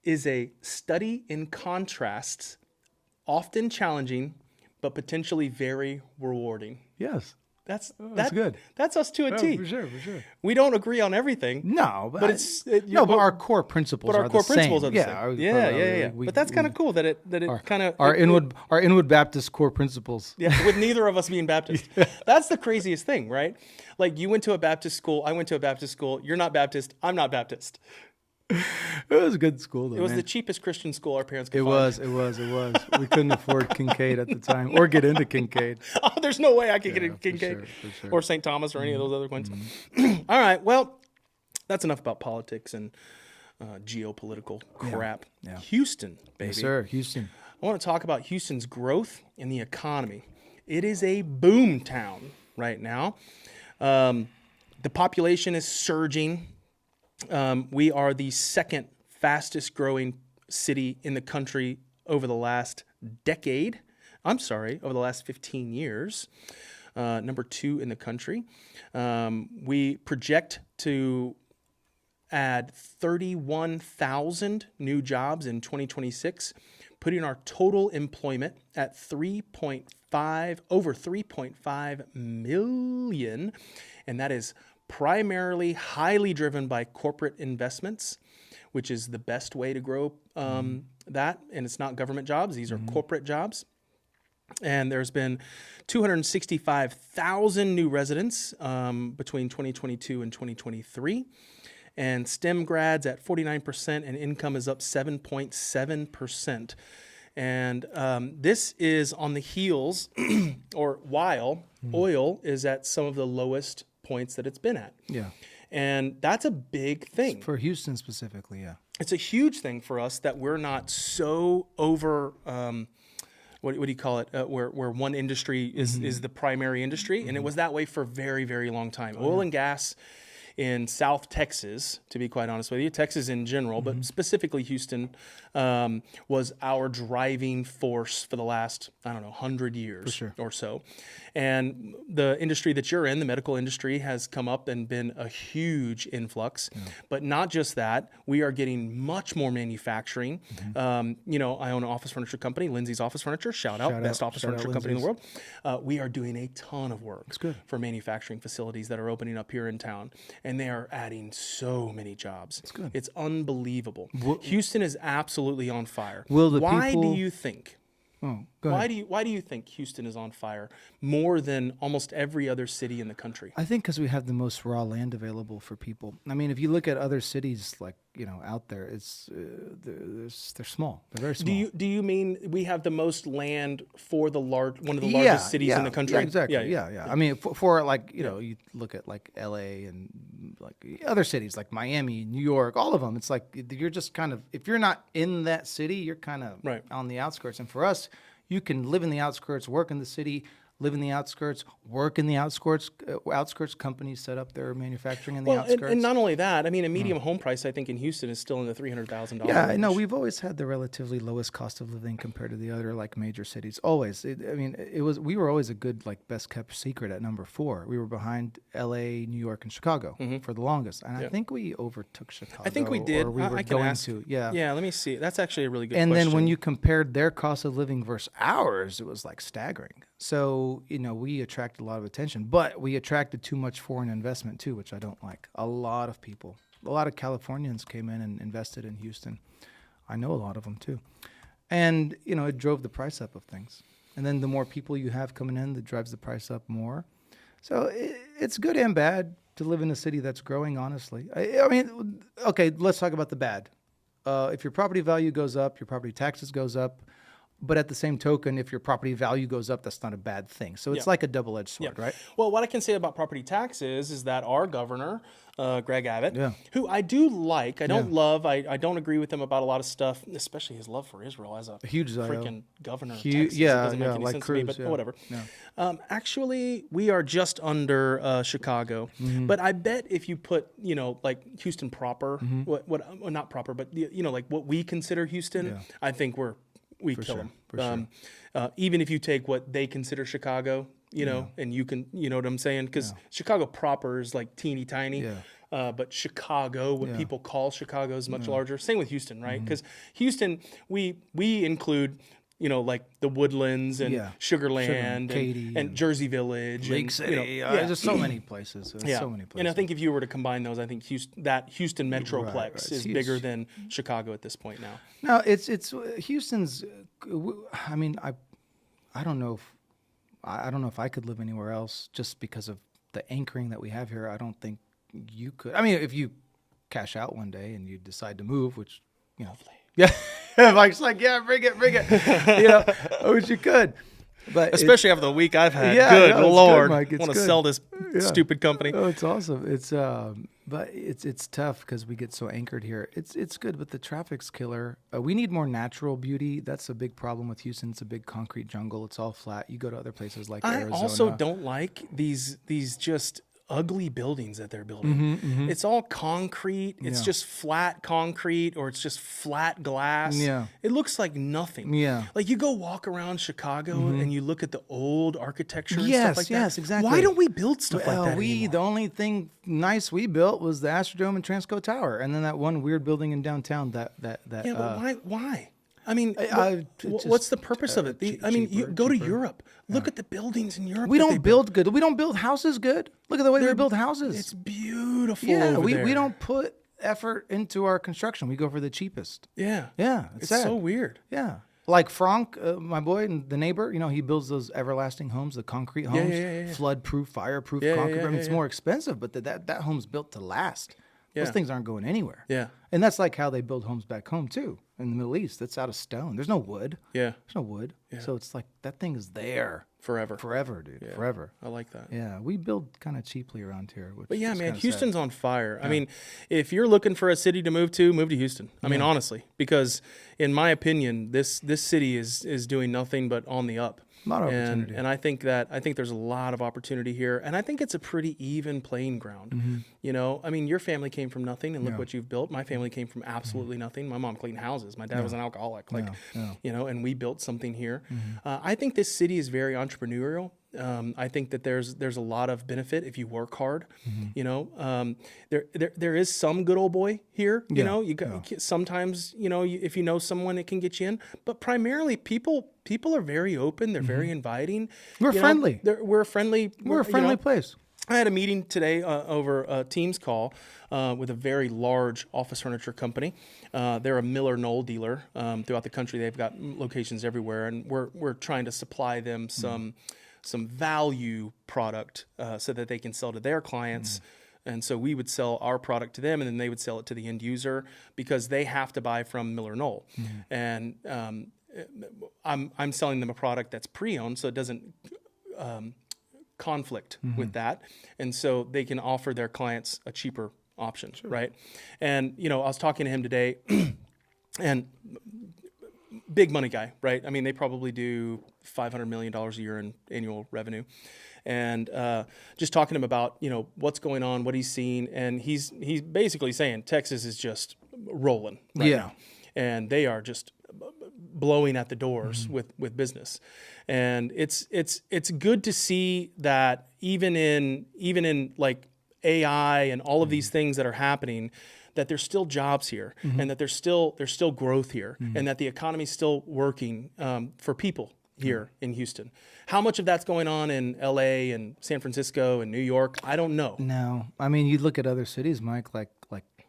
S1: is a study in contrasts, often challenging, but potentially very rewarding.
S2: Yes.
S1: That's
S2: good.
S1: That's us to a T.
S2: For sure.
S1: We don't agree on everything.
S2: No,
S1: but
S2: but our core principles are the same.
S1: Yeah. But that's kind of cool that it kind of
S2: our inward Baptist core principles.
S1: Yeah, with neither of us being Baptist. That's the craziest thing, right? Like you went to a Baptist school, I went to a Baptist school. You're not Baptist, I'm not Baptist.
S2: It was a good school, though.
S1: It was
S2: man.
S1: the cheapest Christian school our parents could
S2: find. It was. We couldn't afford Kincaid at the time, or get into Kincaid.
S1: Oh, there's no way I could get into Kincaid
S2: for sure.
S1: or St. Thomas or any of those other ones. All right, well, that's enough about politics and geopolitical crap.
S2: Yeah.
S1: Houston, baby.
S2: Yes, sir. Houston.
S1: I want to talk about Houston's growth in the economy. It is a boom town right now. The population is surging. We are the second fastest growing city in the country over the last decade. Over the last 15 years. Number 2 in the country. We project to add 31,000 new jobs in 2026, putting our total employment at over 3.5 million, and that is primarily highly driven by corporate investments, which is the best way to grow that. And it's not government jobs. These are corporate jobs. And there's been 265,000 new residents between 2022 and 2023. And STEM grads at 49%, and income is up 7.7%. And this is on the heels, or while oil is at some of the lowest points that it's been at.
S2: Yeah.
S1: And that's a big thing.
S2: For Houston specifically, yeah.
S1: It's a huge thing for us that we're not so over, what do you call it, where one industry is the primary industry. And it was that way for a very, very long time. Oil and gas in South Texas, to be quite honest with you, Texas in general, but specifically Houston, was our driving force for the last, 100 years or so. And the industry that you're in, the medical industry, has come up and been a huge influx. Yeah. But not just that, we are getting much more manufacturing. I own an office furniture company, Lindsay's Office Furniture. Shout out, best office furniture company in the world. We are doing a ton of work for manufacturing facilities that are opening up here in town. And they are adding so many jobs.
S2: That's good.
S1: It's unbelievable. Houston is absolutely on fire.
S2: Will the
S1: Why
S2: people...
S1: do you think?
S2: Oh,
S1: Why do you think Houston is on fire more than almost every other city in the country?
S2: I think because we have the most raw land available for people. I mean, if you look at other cities like out there, it's they're small. They're very small.
S1: Do you mean we have the most land for one of the largest cities in the country?
S2: Yeah, exactly. Yeah. I mean, for like you look at like L.A. and like other cities like Miami, New York, all of them. It's like you're just kind of, if you're not in that city, you're kind of on the outskirts. And for us, you can live in the outskirts, work in the city, live in the outskirts, work in the outskirts. Outskirts companies set up their manufacturing in the outskirts.
S1: And not only that, I mean, a medium home price, I think, in Houston is still in the $300,000
S2: Yeah,
S1: range.
S2: no, we've always had the relatively lowest cost of living compared to the other like major cities. Always. We were always a good like best kept secret at number 4. We were behind L.A., New York, and Chicago for the longest, and I think we overtook Chicago.
S1: I think we did.
S2: Or we were going to. Yeah.
S1: Yeah. Let me see. That's actually a really good
S2: And
S1: question.
S2: then when you compared their cost of living versus ours, it was like staggering. So, we attracted a lot of attention, but we attracted too much foreign investment too, which I don't like. A lot of Californians came in and invested in Houston. I know a lot of them too. And, it drove the price up of things. And then the more people you have coming in, that drives the price up more. So it's good and bad to live in a city that's growing, honestly. I mean, okay, let's talk about the bad. If your property value goes up, your property taxes goes up. But at the same token, if your property value goes up, that's not a bad thing. So it's like a double-edged sword, right?
S1: Well, what I can say about property taxes is that our governor, Greg Abbott, who I do like, I don't love, I don't agree with him about a lot of stuff, especially his love for Israel as a
S2: huge
S1: freaking governor of Texas. It doesn't make any sense to me, but whatever. Yeah. Actually, we are just under Chicago. But I bet if you put, like Houston proper, not proper, but, like what we consider Houston, I think we kill them. For sure. Even if you take what they consider Chicago, and you can, what I'm saying? Because Chicago proper is like teeny tiny. Yeah. But Chicago, what people call Chicago, is much larger. Same with Houston, right? Because Houston, we include, like the Woodlands and Sugarland and Jersey Village.
S2: Lake City. There's so many places. So many places.
S1: And I think if you were to combine those, I think Houston Metroplex is bigger than Chicago at this point now.
S2: No, it's Houston's. I mean, I don't know if I could live anywhere else just because of the anchoring that we have here. I don't think you could. I mean, if you cash out one day and you decide to move, which yeah, Mike's like, yeah, bring it. I wish you could. But
S1: especially after the week I've had. Good Lord.
S2: I want
S1: to sell this stupid company.
S2: Oh, it's awesome. It's but it's tough because we get so anchored here. It's good, but the traffic's killer. We need more natural beauty. That's a big problem with Houston. It's a big concrete jungle. It's all flat. You go to other places like Arizona.
S1: I also don't like these just ugly buildings that they're building. It's all concrete. It's just flat concrete, or it's just flat glass. Yeah. It looks like nothing. Yeah. Like you go walk around Chicago and you look at the old architecture and stuff like that. Yes, exactly. Why don't we build stuff like that anymore?
S2: The only thing nice we built was the Astrodome and Transco Tower, and then that one weird building in downtown that
S1: Yeah, but why? I mean, what's the purpose of it? You go to Europe. Look at the buildings in Europe.
S2: We don't build good. We don't build houses good. Look at the way we build houses.
S1: It's beautiful.
S2: Yeah, we don't put effort into our construction. We go for the cheapest.
S1: Yeah.
S2: Yeah.
S1: It's so weird.
S2: Yeah. Like Frank, my boy, and the neighbor, he builds those everlasting homes, the concrete homes, flood-proof, fire-proof concrete. I mean, it's more expensive, but that home's built to last. Those things aren't going anywhere. Yeah. And that's like how they build homes back home, too. In the Middle East, it's out of stone. There's no wood. Yeah. There's no wood. Yeah. So it's like that thing is there.
S1: Forever.
S2: Forever, dude. Yeah. Forever.
S1: I like that.
S2: Yeah. We build kind of cheaply around here.
S1: But yeah, man, Houston's on fire. Yeah. I mean, if you're looking for a city to move to Houston. I mean, honestly, because in my opinion, this city is doing nothing but on the up.
S2: A lot of opportunity.
S1: And I think there's a lot of opportunity here. And I think it's a pretty even playing ground. I mean, your family came from nothing, and look what you've built. My family came from absolutely nothing. My mom cleaned houses. My dad was an alcoholic. And we built something here. I think this city is very entrepreneurial. I think that there's a lot of benefit if you work hard. There is some good old boy here. Sometimes if you know someone, it can get you in. But primarily, people are very open. They're very inviting.
S2: We're friendly.
S1: We're a friendly.
S2: We're a friendly place.
S1: I had a meeting today over a Teams call with a very large office furniture company. They're a Miller Knoll dealer throughout the country. They've got locations everywhere, and we're trying to supply them some value product so that they can sell to their clients. And so we would sell our product to them, and then they would sell it to the end user because they have to buy from Miller Knoll. And I'm selling them a product that's pre-owned, so it doesn't conflict with that, and so they can offer their clients a cheaper option, right? And I was talking to him today, and big money guy, right? I mean, they probably do $500 million a year in annual revenue, and just talking to him about what's going on, what he's seen, and he's basically saying Texas is just rolling right now, and they are just blowing at the doors with business. And it's good to see that even in like AI and all of these things that are happening, that there's still jobs here, and that there's still growth here, and that the economy's still working for people here in Houston. How much of that's going on in LA and San Francisco and New York, I don't know.
S2: No, I mean, you look at other cities, Mike, like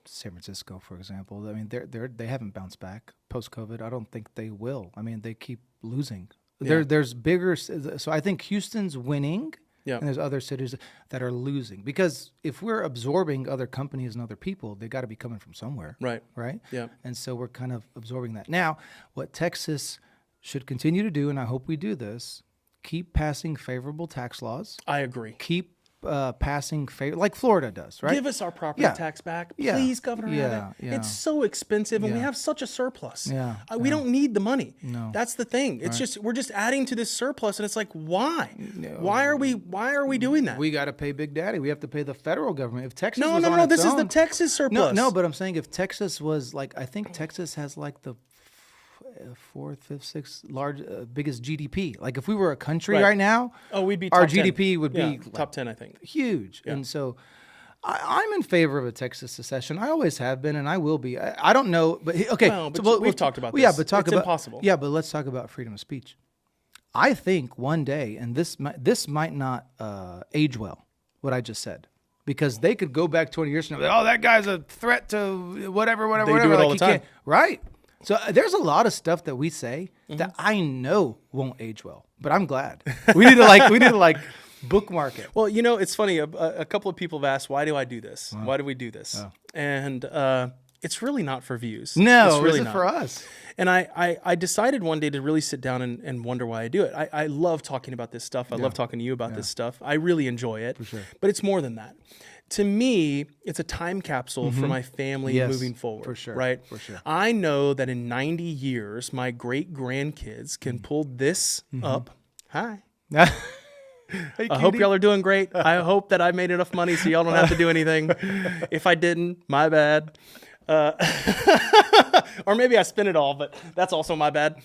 S2: San Francisco, for example. I mean, they haven't bounced back post-COVID. I don't think they will. I mean, they keep losing. There's bigger. So I think Houston's winning, and there's other cities that are losing. Because if we're absorbing other companies and other people, they got to be coming from somewhere. Right? Yeah. And so we're kind of absorbing that. Now, what Texas should continue to do, and I hope we do this, keep passing favorable tax laws.
S1: I agree.
S2: Keep passing like Florida does, right?
S1: Give us our property tax back, please, Governor Abbott. It's so expensive, and we have such a surplus. We don't need the money. No. That's the thing. It's just we're just adding to this surplus, and it's like, why? No. Why are we doing that?
S2: We got to pay Big Daddy. We have to pay the federal government. If Texas
S1: no, this is the Texas surplus.
S2: No, but I'm saying if Texas was like, I think Texas has like the fourth, fifth, sixth biggest GDP. Like if we were a country right now,
S1: we'd be
S2: our
S1: top 10.
S2: GDP would be
S1: top 10, I think.
S2: Huge. And so I'm in favor of a Texas secession. I always have been, and I will be. I don't know, but okay.
S1: No, but we've talked about this.
S2: Yeah, but
S1: it's impossible.
S2: Yeah, but let's talk about freedom of speech. I think one day, and this might not age well, what I just said. Because they could go back 20 years from now, that guy's a threat to whatever.
S1: They do it all the time.
S2: Right. So there's a lot of stuff that we say that I know won't age well, but I'm glad. We need to bookmark it.
S1: Well, it's funny. A couple of people have asked, why do I do this? Why do we do this? And it's really not for views.
S2: No,
S1: it's really
S2: not for us.
S1: And I decided one day to really sit down and wonder why I do it. I love talking about this stuff. I love talking to you about this stuff. I really enjoy it.
S2: For sure.
S1: But it's more than that. To me, it's a time capsule for my family moving forward.
S2: For sure.
S1: Right?
S2: For sure.
S1: I know that in 90 years, my great-grandkids can pull this up. Hi. Hey, I hope y'all are doing great. I hope that I made enough money so y'all don't have to do anything. If I didn't, my bad. Or maybe I spent it all, but that's also my bad.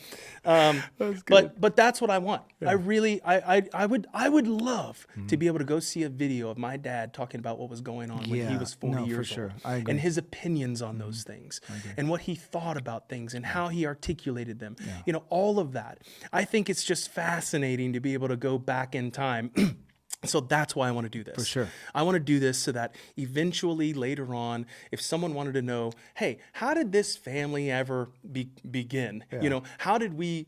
S1: But that's what I want. Yeah. I would love to be able to go see a video of my dad talking about what was going on when he was 40 years old, and his opinions on those things, and what he thought about things, and how he articulated them. Yeah. All of that. I think it's just fascinating to be able to go back in time. So that's why I want to do this.
S2: For sure.
S1: I want to do this so that eventually later on, if someone wanted to know, hey, how did this family ever begin?
S2: Yeah.
S1: How did we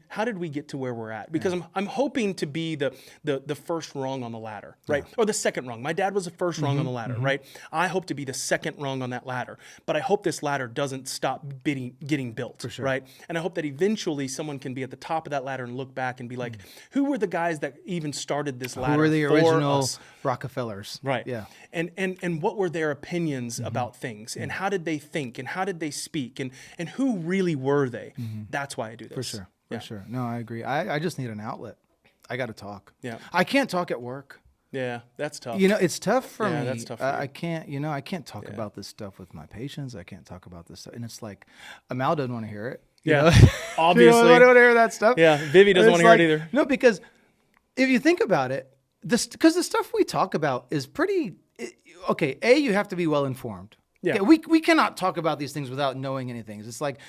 S1: get to where we're at? Because I'm hoping to be the first rung on the ladder, right? Or the second rung. My dad was the first rung on the ladder, right? I hope to be the second rung on that ladder. But I hope this ladder doesn't stop getting built,
S2: for sure.
S1: right? And I hope that eventually someone can be at the top of that ladder and look back and be like, who were the guys that even started this ladder?
S2: Who were the original Rockefellers?
S1: Right.
S2: Yeah.
S1: And what were their opinions about things, and how did they think, and how did they speak, and who really were they? That's why I do this.
S2: For sure. For sure. No, I agree. I just need an outlet. I got to talk.
S1: Yeah.
S2: I can't talk at work.
S1: Yeah, that's tough.
S2: It's tough for me.
S1: Yeah, that's tough for you.
S2: I can't talk about this stuff with my patients. I can't talk about this stuff. And it's like, Amal doesn't want to hear it.
S1: Obviously.
S2: I don't want to hear that stuff.
S1: Yeah, Vivi doesn't want to hear it either.
S2: No, because if you think about it, because the stuff we talk about is pretty, okay, you have to be well informed.
S1: Yeah.
S2: Okay, we cannot talk about these things without knowing anything. It's like,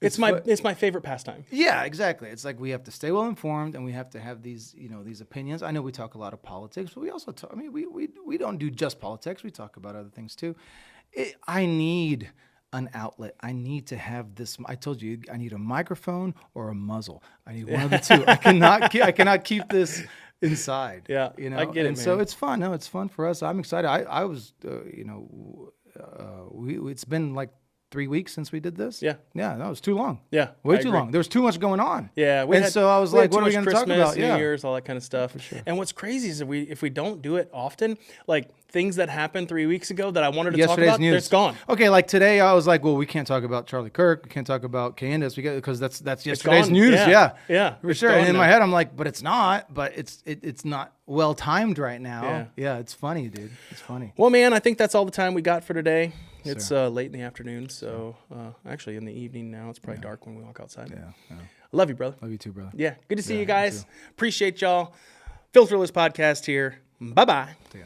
S1: It's my favorite pastime.
S2: Yeah, exactly. It's like we have to stay well informed, and we have to have these, these opinions. I know we talk a lot of politics, but we also talk, I mean, we don't do just politics. We talk about other things too. I need an outlet. I need to have this. I told you, I need a microphone or a muzzle. I need one of the two. I cannot keep this inside.
S1: Yeah, I get it,
S2: and
S1: man.
S2: so it's fun. No, it's fun for us. I'm excited. I was, it's been like 3 weeks since we did this.
S1: Yeah.
S2: Yeah, that was too long.
S1: Yeah.
S2: Way too long. There was too much going on.
S1: Yeah.
S2: So I was like, what are we going to talk about?
S1: New Year's, all that kind of stuff. For sure. And what's crazy is if we don't do it often, like things that happened 3 weeks ago that I wanted to talk about, it's gone.
S2: Okay, like today I was like, well, we can't talk about Charlie Kirk. We can't talk about Candace because that's yesterday's news. Yeah. For sure. And in my head I'm like, but it's not. But it's not well timed right now. Yeah, it's funny, dude. It's funny.
S1: Well, man, I think that's all the time we got for today. It's late in the afternoon, so actually in the evening now. It's probably dark when we walk outside.
S2: Yeah.
S1: I love you, brother.
S2: Love you too, brother.
S1: Yeah, good to see you guys. Appreciate y'all. Filterless podcast here. Bye-bye.
S2: See ya.